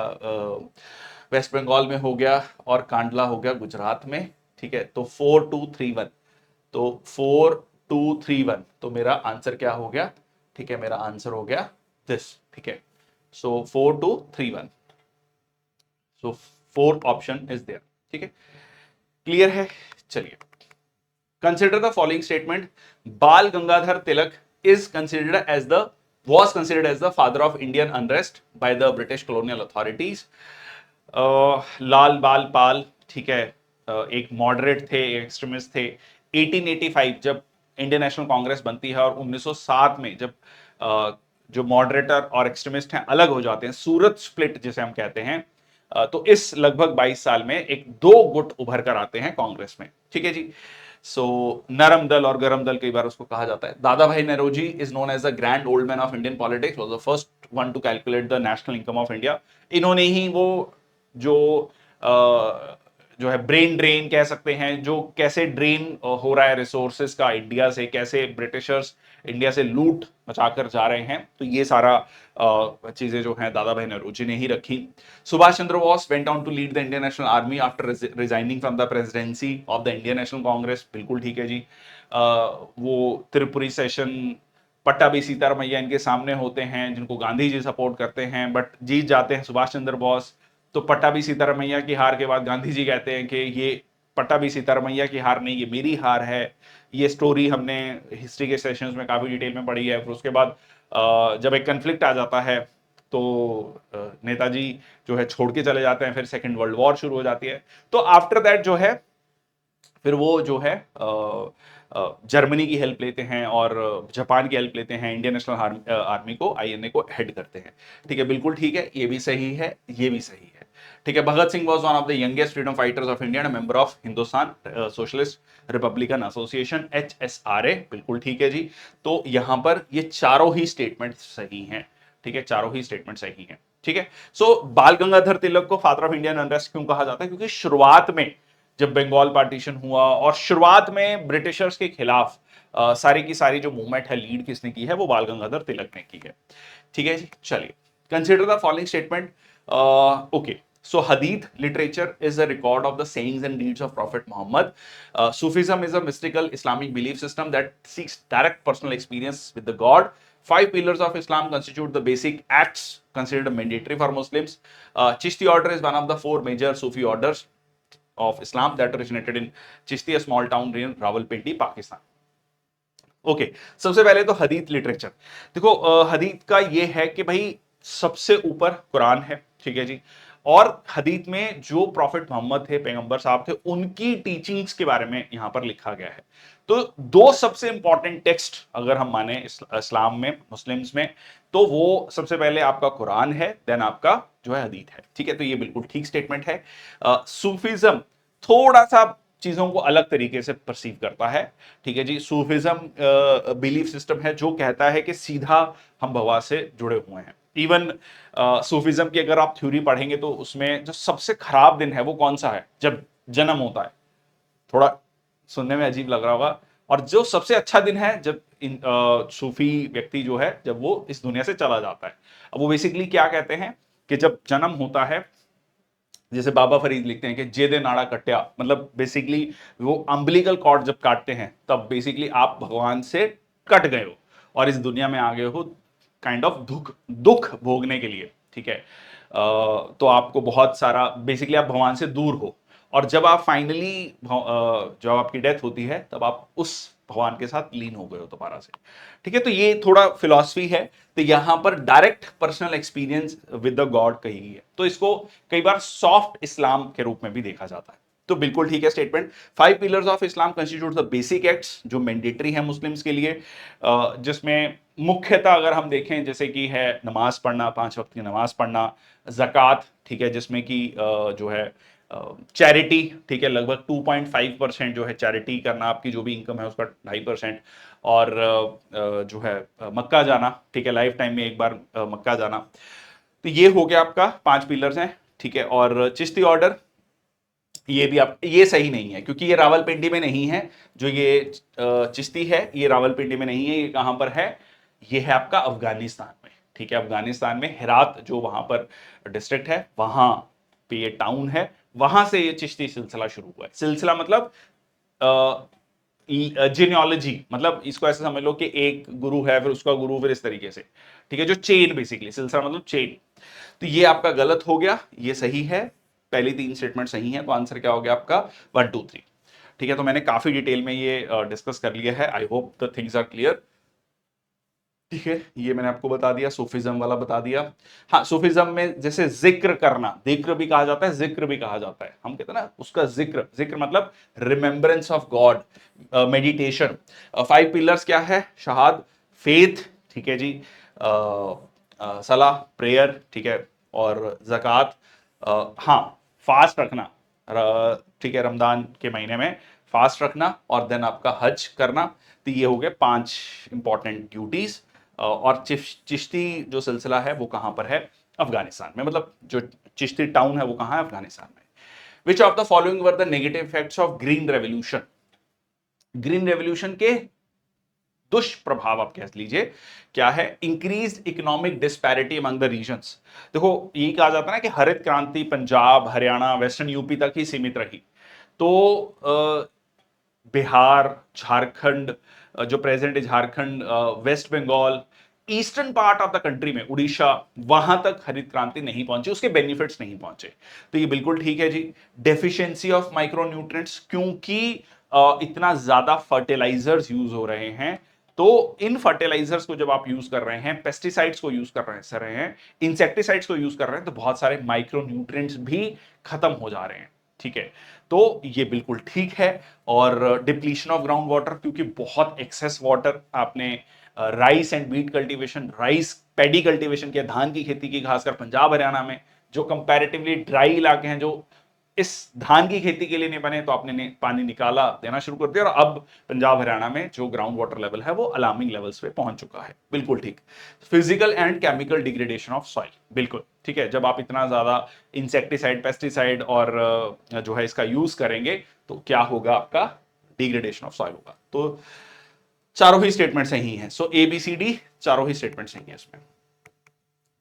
वेस्ट बंगाल में हो गया, और कांडला हो गया गुजरात में, ठीक है। तो 4231, तो 4231, तो मेरा आंसर क्या हो गया? ठीक है, मेरा आंसर हो गया दिस, ठीक है। सो 4231, सो फोर्थ ऑप्शन इज देयर, ठीक है, क्लियर है। चलिए, consider the following statement, Bal Gangadhar Tilak is considered as the was considered as the father of Indian unrest by the British colonial authorities. लाल बाल पाल, ठीक है, एक मॉडरेट थे, एक्सट्रीमिस्ट थे। 1885 जब इंडियन नेशनल कांग्रेस बनती है, और 1907 में जब जो मॉडरेटर और एक्सट्रीमिस्ट हैं अलग हो जाते हैं, सूरत स्प्लिट जिसे हम कहते हैं, तो इस लगभग 22 साल में एक 2 गुट उभर कर आते हैं कांग्रेस में, ठीक है जी। सो नरम दल और गरम दल कई बार उसको कहा जाता है। Dadabhai Naoroji is known as the grand old man of Indian politics, was the first one to calculate the national income of India. इन्होंने ही वो जो जो है ब्रेन ड्रेन कह सकते हैं, जो कैसे ड्रेन हो रहा है रिसोर्सेज का इंडिया से, कैसे ब्रिटिशर्स इंडिया से लूट मचाकर जा रहे हैं, तो ये सारा चीजें जो हैं दादा भाई नौरोजी ने ही रखी। Subhash Chandra Bose went on to lead the Indian National Army after resigning from the presidency of the Indian National Congress, बिल्कुल ठीक है जी। वो त्रिपुरी सेशन, पट्टाभी सीतारमैया इनके सामने होते हैं, जिनको गांधी जी सपोर्ट करते हैं, बट जीत जाते हैं सुभाष चंद्र बोस। तो पट्टाभी सीतारमैया की हार के बाद गांधी जी कहते हैं कि ये पट्टाभी सीतारमैया की हार नहीं, ये मेरी हार है। ये स्टोरी हमने हिस्ट्री के सेशंस में काफी डिटेल में पढ़ी है। फिर उसके बाद जब एक कन्फ्लिक्ट आ जाता है, तो नेताजी जो है छोड़ के चले जाते हैं, फिर सेकेंड वर्ल्ड वॉर शुरू हो जाती है। तो आफ्टर दैट जो है फिर वो जो है जर्मनी की हेल्प लेते हैं और जापान की हेल्प लेते हैं, इंडियन नेशनल आर्मी को, आईएनए को हेड करते हैं, ठीक है, बिल्कुल ठीक है, ये भी सही है, ये भी सही है, ठीक है। Bhagat Singh was one of the youngest freedom fighters of India, member of Hindustan Socialist Republican Association, HSRA, बिल्कुल ठीक है जी। तो यहां पर ये चारों ही स्टेटमेंट सही हैं, ठीक है, चारों ही स्टेटमेंट सही हैं, ठीक है। सो बाल गंगाधर तिलक को फादर ऑफ इंडियन अनरेस्ट क्यों कहा जाता है? क्योंकि शुरुआत में जब बंगाल पार्टीशन हुआ और शुरुआत में ब्रिटिशर्स के खिलाफ सारी की सारी जो मूवमेंट है, लीड किसने की है? वो बाल गंगाधर तिलक ने की है, ठीक है जी। चलिए, consider the following statement. Okay, So Hadith literature is a record of the sayings and deeds of Prophet Muhammad. Sufism is a mystical Islamic belief system that seeks direct personal experience with the God. Five pillars of Islam constitute the basic acts considered mandatory for Muslims. Chishti order is one of the four major Sufi orders of Islam that originated in Chishti, a small town in Rawalpindi, Pakistan. Okay सबसे पहले तो हदीत literature देखो, हदीत का ये है कि भाई सबसे ऊपर कुरान है, ठीक है जी, और हदीत में जो प्रॉफिट मोहम्मद थे, पैगंबर साहब थे, उनकी टीचिंग्स के बारे में यहां पर लिखा गया है। तो दो सबसे इंपॉर्टेंट टेक्स्ट अगर हम माने इस्लाम में, मुस्लिम्स में, तो वो सबसे पहले आपका कुरान है, देन आपका जो है हदीत है, ठीक है। तो ये बिल्कुल ठीक स्टेटमेंट है। सूफिज्म थोड़ा सा चीजों को अलग तरीके से परसीव करता है, ठीक है जी। सूफिज्म बिलीफ सिस्टम है जो कहता है कि सीधा हम भगवान से जुड़े हुए हैं। इवन सूफिज्म की अगर आप थ्योरी पढ़ेंगे तो उसमें जो सबसे खराब दिन है वो कौन सा है? जब जन्म होता है। थोड़ा सुनने में अजीब लग रहा होगा। और जो सबसे अच्छा दिन है जब सूफी व्यक्ति जो है जब वो इस दुनिया से चला जाता है। अब वो बेसिकली क्या कहते हैं कि जब जन्म होता है, जैसे बाबा फरीद लिखते हैं कि जे दे नाड़ा कट्या, मतलब बेसिकली वो अम्बिलिकल कॉर्ड जब काटते हैं तब बेसिकली आप भगवान से कट गए हो और इस दुनिया में आ गए हो काइंड ऑफ दुख भोगने के लिए, ठीक है। तो आपको बहुत सारा बेसिकली आप भगवान से दूर हो, और जब आप फाइनली जब आपकी डेथ होती है तब आप उस भगवान के साथ लीन हो गए हो दोबारा से, ठीक है। तो ये थोड़ा फिलॉसफी है। तो यहां पर direct personal experience with the God कही गई है, तो इसको कई बार सॉफ्ट इस्लाम के रूप में भी देखा जाता है। तो बिल्कुल ठीक है statement. Five pillars of Islam constitute the basic acts जो मैंडेटरी है मुस्लिम्स के लिए, जिसमें मुख्यतः अगर हम देखें जैसे कि है नमाज पढ़ना, 5 वक्त की नमाज पढ़ना, जक़ात, ठीक है, जिसमें कि जो है चैरिटी, ठीक है, लगभग 2.5% जो है चैरिटी करना, आपकी जो भी इनकम है उसका 2.5%, और जो है मक्का जाना, ठीक है, लाइफ टाइम में एक बार मक्का जाना। तो ये हो गया आपका 5 पिलर्स हैं, ठीक है। और चिश्ती ऑर्डर ये भी आप, ये सही नहीं है क्योंकि ये रावलपिंडी में नहीं है। जो ये चिश्ती है ये रावलपिंडी में नहीं है, ये कहां पर है? ये है आपका अफगानिस्तान में, ठीक है। अफगानिस्तान में हेरात जो वहां पर डिस्ट्रिक्ट है, वहां पे ये टाउन है, वहां से ये चिश्ती सिलसिला शुरू हुआ है। सिलसिला मतलब जीनियोलॉजी, मतलब इसको ऐसे समझ लो कि एक गुरु है, फिर उसका गुरु, फिर इस तरीके से, ठीक है। जो चेन, बेसिकली सिलसिला मतलब चेन। तो ये आपका गलत हो गया, ये सही है। पहली 3 स्टेटमेंट सही है, तो आंसर क्या हो गया आपका? 1 2 3, ठीक है। तो मैंने काफी डिटेल में ये डिस्कस कर लिया है। I hope the things are clear, ठीक है। ये मैंने आपको बता दिया, सूफिज्म वाला बता दिया। हाँ, सूफिज्म में जैसे जिक्र करना, जिक्र भी कहा जाता है, जिक्र भी कहा जाता है, हम कहते हैं ना उसका जिक्र, जिक्र मतलब remembrance of God, meditation. 5 pillars क्या है? शहाद, फेथ, ठीक है जी, सलाह, प्रेयर, ठीक है, और जक़ात, हाँ, फास्ट रखना, ठीक है, रमजान के महीने में फास्ट रखना, और देन आपका हज करना। तो ये हो गए 5 इंपॉर्टेंट ड्यूटीज। और चिश्ती जो सिलसिला है वो कहां पर है? अफगानिस्तान में, मतलब जो चिश्ती टाउन है वो कहां है? अफगानिस्तान में। Which of the following were the negative effects of green revolution? Green revolution के दुष्प्रभाव आप कह लीजिए क्या है? Increase economic disparity among the regions. देखो, ये कहा जाता है ना कि हरित क्रांति पंजाब, हरियाणा, वेस्टर्न यूपी तक ही सीमित रही। तो बिहार, झारखंड, जो प्रेजेंट है Jharkhand, West Bengal, eastern part of the country में, उड़ीसा, वहां तक हरित क्रांति नहीं पहुंची, उसके बेनिफिट्स नहीं पहुंचे। तो ये बिल्कुल ठीक है जी। डेफिशिएंसी ऑफ माइक्रोन्यूट्रिएंट्स, क्योंकि इतना ज्यादा फर्टिलाइजर्स यूज हो रहे हैं, तो इन फर्टिलाइजर्स को जब आप यूज कर रहे हैं, पेस्टिसाइड्स को यूज कर रहे हैं, इंसेक्टिसाइड्स को यूज कर रहे हैं, तो बहुत सारे माइक्रोन्यूट्रिएंट्स भी खत्म हो जा रहे हैं, ठीक है। तो ये बिल्कुल ठीक है। और डिप्लीशन ऑफ ग्राउंड वाटर, क्योंकि बहुत एक्सेस वाटर आपने rice and wheat cultivation, rice paddy cultivation किया, धान की खेती की, खासकर पंजाब हरियाणा में जो कंपैरेटिवली ड्राई इलाके हैं, जो इस धान की खेती के लिए नहीं बने, तो आपने पानी निकाला, देना शुरू कर दिया, और अब पंजाब हरियाणा में जो ग्राउंड वाटर लेवल है वो अलार्मिंग लेवल्स पे पहुंच चुका है। बिल्कुल ठीक। Physical and chemical degradation of soil, बिल्कुल ठीक है। जब आप इतना ज्यादा इंसेक्टिसाइड, पेस्टिसाइड और जो है इसका यूज करेंगे, तो क्या होगा? आपका डिग्रेडेशन ऑफ सॉइल होगा। तो चारों ही स्टेटमेंट सही हैं। सो ABCD चारों ही स्टेटमेंट सही है इसमें।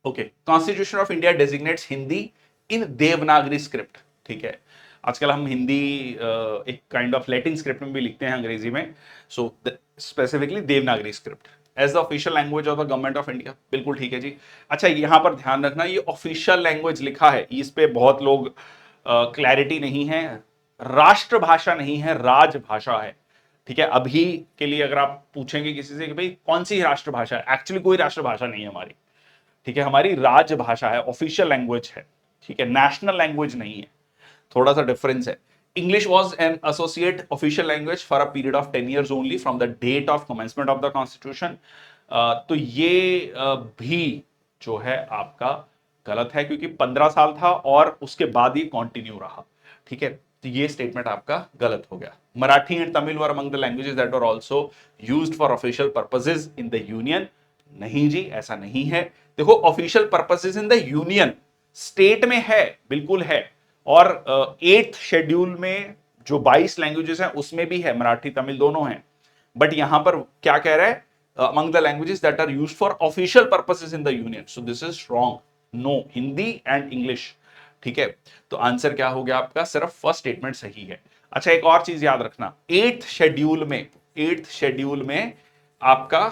Okay, constitution of India डेजिग्नेट्स Hindi in Devanagari script. ठीक है, आजकल हम हिंदी एक काइंड ऑफ लैटिन स्क्रिप्ट में भी लिखते हैं अंग्रेजी में, so specifically Devanagari script as the official language of the government of India. बिल्कुल ठीक है जी। अच्छा, यहां पर ध्यान रखना, ये ऑफिशियल लैंग्वेज लिखा है, इस पे बहुत लोग क्लैरिटी नहीं है। राष्ट्रभाषा नहीं है, राजभाषा है। ठीक है, अभी के लिए अगर आप पूछेंगे किसी से कि भाई कौन सी राष्ट्रभाषा है, एक्चुअली कोई राष्ट्रभाषा नहीं है हमारी। ठीक है, हमारी राजभाषा है, ऑफिशियल लैंग्वेज है। ठीक है, नेशनल लैंग्वेज नहीं है, थोड़ा सा डिफरेंस है। English was an associate official language for a period of 10 years only from the date of commencement of the constitution. तो ये भी जो है आपका गलत है, क्योंकि 15 साल था और उसके बाद ये कंटिन्यू रहा। ठीक है, तो ये स्टेटमेंट आपका गलत हो गया। Marathi and Tamil were among the languages that were also used for official purposes in the union. नहीं जी, ऐसा नहीं है। देखो, official purposes in the union state में है, बिल्कुल है, और 8th शेड्यूल में जो 22 लैंग्वेजेस हैं उसमें भी है, मराठी तमिल दोनों हैं। बट यहां पर क्या कह रहा है, among the languages that are used for official purposes in the union, so this is wrong. No, Hindi and English. ठीक है, तो आंसर क्या हो गया आपका, सिर्फ फर्स्ट स्टेटमेंट सही है। अच्छा, एक और चीज याद रखना, 8th शेड्यूल में आपका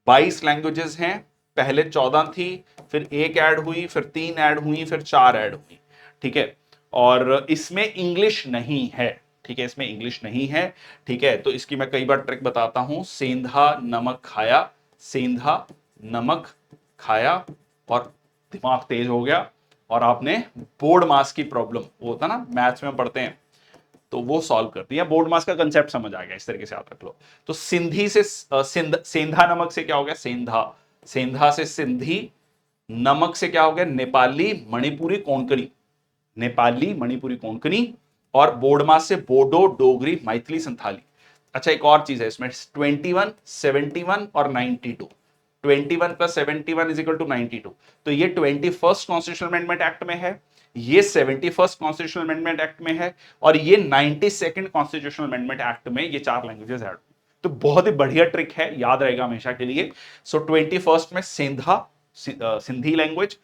22 लैंग्वेजेस हैं। पहले 14 थी, फिर एक ऐड हुई, फिर 3 ऐड हुई, फिर 4 ऐड हुई। ठीक है, और इसमें इंग्लिश नहीं है। ठीक है, इसमें इंग्लिश नहीं है। ठीक है, तो इसकी मैं कई बार ट्रिक बताता हूं। सेंधा नमक खाया, सेंधा नमक खाया, और दिमाग तेज हो गया, और आपने बोर्ड मास की प्रॉब्लम, वो होता ना मैथ्स में पढ़ते हैं, तो वो सॉल्व करती है। बोर्ड मास का कंसेप्ट समझ आ गया, इस तरीके से याद रख लो। तो सिंधी से सेंधा नमक से क्या हो गया, सेंधा। सेंधा से सिंधी, नमक से क्या हो गया, नेपाली मणिपुरी कोंकणी, नेपाली मणिपुरी कोंकणी, और बोर्ड मास से बोडो डोगरी मैथिली संथाली। अच्छा, एक और चीज है इसमें, 21, 71 और 92। 21 प्लस 71 इज इक्वल टू 92। तो ये 21st कॉन्स्टिट्यूशनल अमेंडमेंट एक्ट में है, ये 71st कॉन्स्टिट्यूशनल अमेंडमेंट एक्ट में है, और ये 92nd कॉन्स्टिट्यूशनल अमेंडमेंट एक्ट में ये 4 लैंग्वेजेस ऐड। तो बहुत ही बढ़िया ट्रिक है, याद रहेगा हमेशा के लिए। सो 21st में सिंधा सिंधी लैंग्वेज,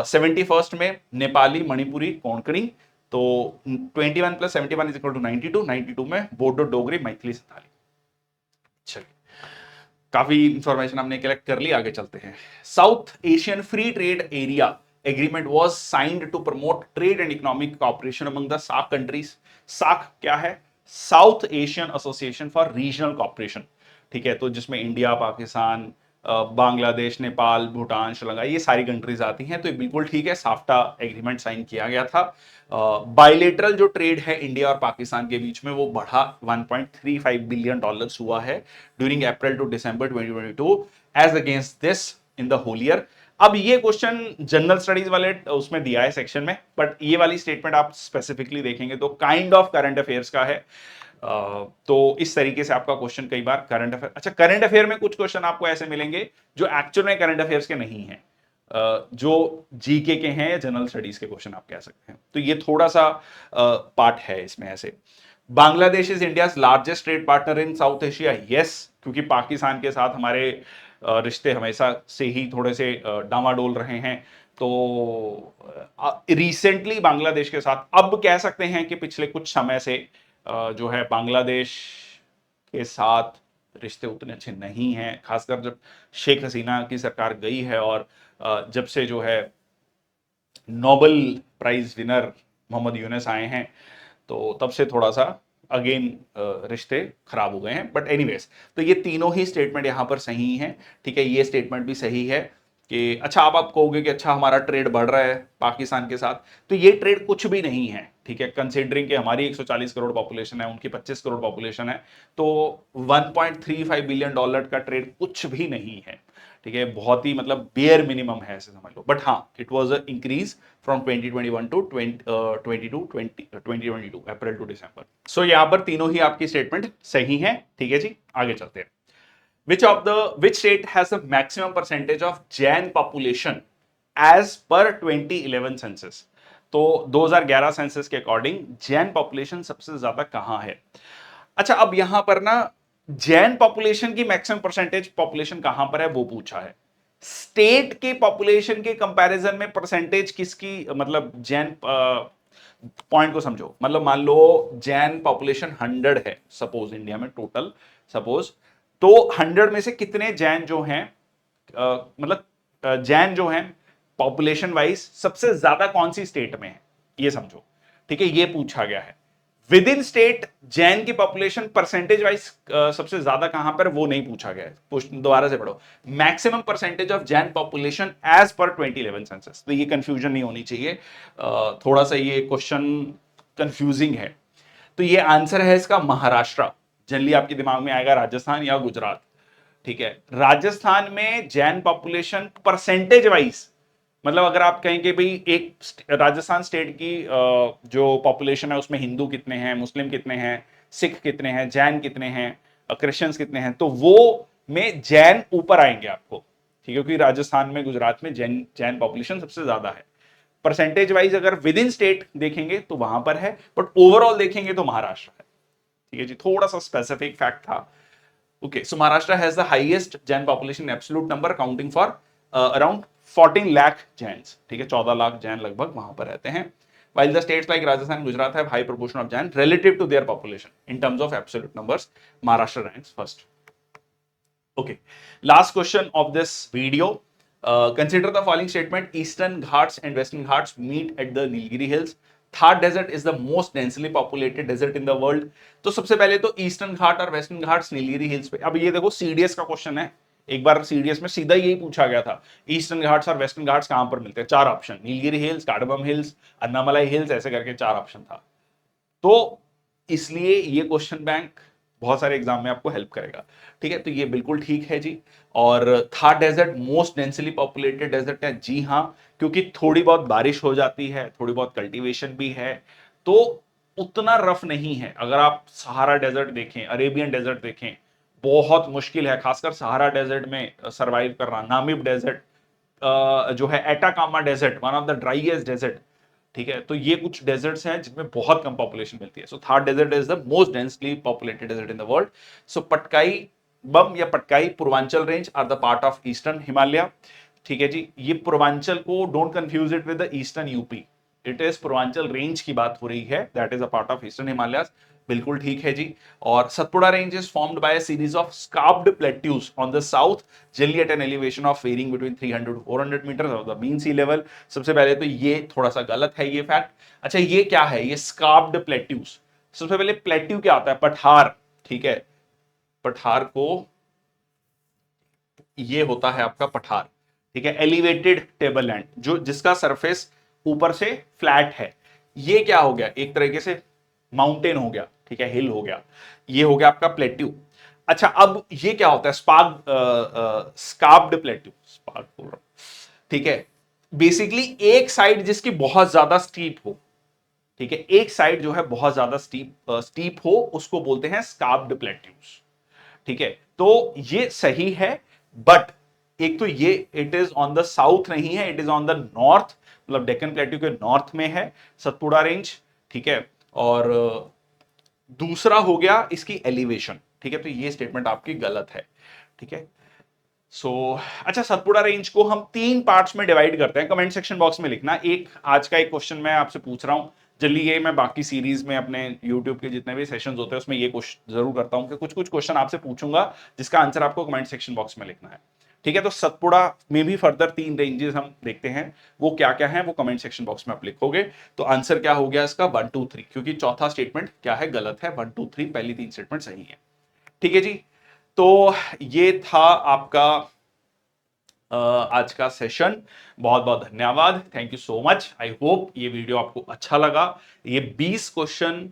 71st में नेपाली मणिपुरी कोंकणी, तो 21 प्लस 71 इज इक्वल टू 92, 92 में बोडो डोगरी मैथिली संथाली। चलिए, काफी इंफॉर्मेशन हमने कलेक्ट कर ली, आगे चलते हैं। South Asian free trade area agreement was signed to promote trade and economic cooperation among the SAARC countries. SAARC क्या है, South Asian Association for Regional Cooperation. ठीक है, तो जिसमें इंडिया, पाकिस्तान, बांग्लादेश, नेपाल, भूटान, श्रीलंका, ये सारी कंट्रीज आती हैं। तो ये बिल्कुल ठीक है, साफ्टा एग्रीमेंट साइन किया गया था। बायलेटरल जो ट्रेड है इंडिया और पाकिस्तान के बीच में, वो बढ़ा, 1.35 बिलियन डॉलर्स हुआ है during April to December 2022 as against this in the whole year. अब ये क्वेश्चन जनरल स्टडीज वाले उसमें दिया है सेक्शन में, बट ये वाली स्टेटमेंट आप स्पेसिफिकली देखेंगे तो काइंड ऑफ करंट अफेयर्स का है। तो इस तरीके से आपका क्वेश्चन कई बार करंट अफेयर, अच्छा करंट अफेयर में कुछ क्वेश्चन आपको ऐसे मिलेंगे जो एक्चुअल में करंट अफेयर्स के नहीं है, जो जीके के हैं या जनरल स्टडीज के क्वेश्चन आप कह सकते हैं। तो ये थोड़ा सा पार्ट है इसमें ऐसे। Bangladesh is India largest trade partner in south Asia. Yes, क्योंकि पाकिस्तान के साथ हमारे रिश्ते हमेशा से ही थोड़े से डामाडोल रहे हैं। तो रिसेंटली बांग्लादेश के साथ, अब कह सकते हैं कि पिछले कुछ समय से जो है बांग्लादेश के साथ रिश्ते उतने अच्छे नहीं हैं, खासकर जब शेख हसीना की सरकार गई है, और जब से जो है Nobel prize winner Mohammad Yunus आए हैं, तो तब से थोड़ा सा अगेन रिश्ते खराब हो गए हैं। बट एनीवेज, तो ये तीनों ही स्टेटमेंट यहां पर सही हैं। ठीक है, ये स्टेटमेंट भी सही है कि अच्छा, आप कहोगे कि अच्छा हमारा ट्रेड बढ़ रहा है पाकिस्तान के साथ, तो ये ट्रेड कुछ भी नहीं है। ठीक है, कंसीडरिंग कि हमारी 140 करोड़ पॉपुलेशन है, उनकी 25 करोड़ पॉपुलेशन है, तो 1.35 बिलियन डॉलर का ट्रेड कुछ भी नहीं है। ठीक है, बहुत ही मतलब बेयर मिनिमम है ऐसे समझ लो। बट हाँ, it was a increase from 2021 to 2022 April to December. So यहां पर तीनों ही आपकी स्टेटमेंट सही है। ठीक है जी, आगे चलते हैं। which state has the maximum percentage of Jain population as per 2011 census. तो 2011 सेंसस के अकॉर्डिंग जैन पॉपुलेशन सबसे ज्यादा कहां है। अच्छा, अब यहां पर ना जैन पॉपुलेशन की मैक्सिमम परसेंटेज पॉपुलेशन कहां पर है वो पूछा है। स्टेट के पॉपुलेशन के कंपैरिजन में परसेंटेज किसकी, मतलब जैन पॉइंट को समझो, मतलब मान लो जैन पॉपुलेशन 100 है सपोज इंडिया में टोटल, सपोज, तो 100 में से कितने जैन जो हैं, मतलब जैन जो हैं पॉपुलेशन वाइज सबसे ज्यादा कौन सी स्टेट में है, ये समझो। ठीक है, ये पूछा गया है। विद इन स्टेट जैन की पॉपुलेशन परसेंटेज वाइज सबसे ज्यादा कहां पर, वो नहीं पूछा गया है। दोबारा से पढ़ो, maximum percentage of Jain population as per 2011 census. तो ये कंफ्यूजन नहीं होनी चाहिए, थोड़ा सा ये क्वेश्चन कंफ्यूजिंग है। तो ये आंसर है इसका महाराष्ट्र। जनरली आपके दिमाग में आएगा राजस्थान या गुजरात। ठीक है, राजस्थान में जैन पॉपुलेशन परसेंटेज वाइज, मतलब अगर आप कहें कि भाई एक राजस्थान स्टेट की जो पॉपुलेशन है उसमें हिंदू कितने हैं, मुस्लिम कितने हैं, सिख कितने हैं, जैन कितने हैं, क्रिश्चियंस कितने हैं, तो वो में जैन ऊपर आएंगे आपको। ठीक है, क्योंकि राजस्थान में, गुजरात में जैन जैन पॉपुलेशन सबसे ज्यादा है। परसेंटेज वाइज अगर विद इन स्टेट देखेंगे तो वहां पर है, बट ओवरऑल देखेंगे तो महाराष्ट्र है। ठीक है जी, थोड़ा सा स्पेसिफिक फैक्ट था। Okay, so Maharashtra has the highest Jain population in absolute number, accounting for around 14 lakh Jains. ठीक है, 14 लाख जैन लगभग वहां पर रहते हैं. While the states like Rajasthan and Gujarat have high proportion of Jain relative to their population in terms of absolute numbers, Maharashtra ranks first. Okay, last question of this video. Consider the following statement: Eastern Ghats and Western Ghats meet at the Nilgiri Hills. Thar desert is the most densely populated desert in the world. तो सबसे पहले तो eastern घाट और western Ghats Nilgiri hills पे। अब ये देखो CDS का क्वेश्चन है, एक बार सीडीएस में सीधा यही पूछा गया था, ईस्टर्न घाट्स और वेस्टर्न घाट्स कहां पर मिलते हैं, 4 option, Nilgiri hills, cardamom hills, Annamalai hills, ऐसे करके 4 ऑप्शन था। तो इसलिए ये क्वेश्चन बैंक बहुत सारे एग्जाम में आपको हेल्प करेगा। ठीक है, तो ये बिल्कुल ठीक है जी। और Thar desert most densely populated desert है, जी हाँ, क्योंकि थोड़ी बहुत बारिश हो जाती है, थोड़ी बहुत कल्टीवेशन भी है, तो उतना रफ नहीं है। अगर आप सहारा डेजर्ट देखें, अरेबियन डेजर्ट देखें, बहुत मुश्किल है, खासकर सहारा डेजर्ट में सरवाइव करना। नामिब डेजर्ट जो है, Atacama desert, one of the driest desert. ठीक है, तो ये कुछ डेजर्ट्स हैं जिनमें बहुत कम पॉपुलेशन मिलती है। So Thar desert is the most densely populated desert in the world. So Patkai Bum या Patkai Purvanchal range are the part of eastern Himalaya. ठीक है जी, ये पूर्वांचल को don't confuse it with the eastern UP, it is Purvanchal range की बात हो रही है, that is a part of eastern Himalayas. बिल्कुल ठीक है जी। और Satpura range is formed by a series of scarped plateaus on the south, generally at an elevation of varying between 300 to 400 metre of the mean sea level. सबसे पहले तो ये थोड़ा सा गलत है ये फैक्ट। अच्छा, ये क्या है, ये स्कार्प्ड प्लेट्यूज। सबसे पहले प्लेट्यू क्या होता है, पठार। ठीक है, पठार को, ये होता है आपका पठार। ठीक है, एलिवेटेड टेबल लैंड, जो जिसका सरफेस ऊपर से फ्लैट है। ये क्या हो गया, एक तरीके से माउंटेन हो गया। ठीक है, हिल हो गया, ये हो गया आपका प्लेट्यू। अच्छा, अब ये क्या होता है, स्कार्प्ड प्लेट्यू, स्पार्क बोल रहा हूं। ठीक है, बेसिकली एक साइड जिसकी बहुत ज्यादा स्टीप हो। ठीक है, एक साइड जो है बहुत ज्यादा स्टीप हो, उसको बोलते हैं स्कार्प्ड प्लेट्यूज। ठीक है, तो ये सही है, बट एक तो ये it is on the south नहीं है, it is on the north, मतलब डेक्कन प्लेट्यू के नॉर्थ में है सतपुड़ा रेंज। ठीक है, और दूसरा हो गया इसकी एलिवेशन। ठीक है, तो ये स्टेटमेंट आपकी गलत है। ठीक है, सो अच्छा, सतपुड़ा रेंज को हम 3 पार्ट्स में डिवाइड करते हैं, कमेंट सेक्शन बॉक्स में लिखना। एक आज का एक क्वेश्चन मैं आपसे पूछ रहा हूं, जल्दी ये मैं बाकी सीरीज में अपने YouTube के जितने भी सेशंस होते हैं उसमें ये क्वेश्चन जरूर करता हूं कि कुछ कुछ क्वेश्चन आपसे पूछूंगा जिसका आंसर आपको कमेंट सेक्शन बॉक्स में लिखना है। ठीक है, तो सतपुड़ा में भी फर्दर 3 रेंजेस हम देखते हैं, वो क्या क्या है वो कमेंट सेक्शन बॉक्स में आप लिखोगे। तो आंसर क्या हो गया इसका, 1 2 3, क्योंकि चौथा स्टेटमेंट क्या है, गलत है। 1 2 3 पहली 3 स्टेटमेंट सही है। ठीक है जी, तो ये था आपका आज का सेशन। बहुत बहुत धन्यवाद, thank you so much. I hope ये वीडियो आपको अच्छा लगा। ये 20 क्वेश्चन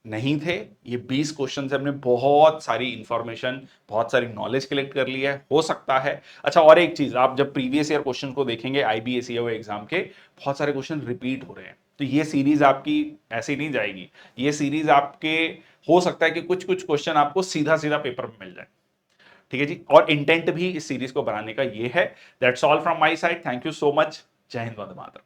नहीं थे, ये 20 क्वेश्चन से हमने बहुत सारी इंफॉर्मेशन, बहुत सारी नॉलेज कलेक्ट कर ली है, हो सकता है। अच्छा, और एक चीज, आप जब प्रीवियस ईयर क्वेश्चन को देखेंगे IBACAO एग्जाम के, बहुत सारे क्वेश्चन रिपीट हो रहे हैं, तो ये सीरीज आपकी ऐसे नहीं जाएगी। ये सीरीज आपके, हो सकता है कि कुछ कुछ क्वेश्चन आपको सीधा सीधा पेपर में मिल जाए। ठीक है जी, और इंटेंट भी इस सीरीज को बनाने का ये है। That's all from my side, thank you so much, जय हिंद, वंदे मातरम।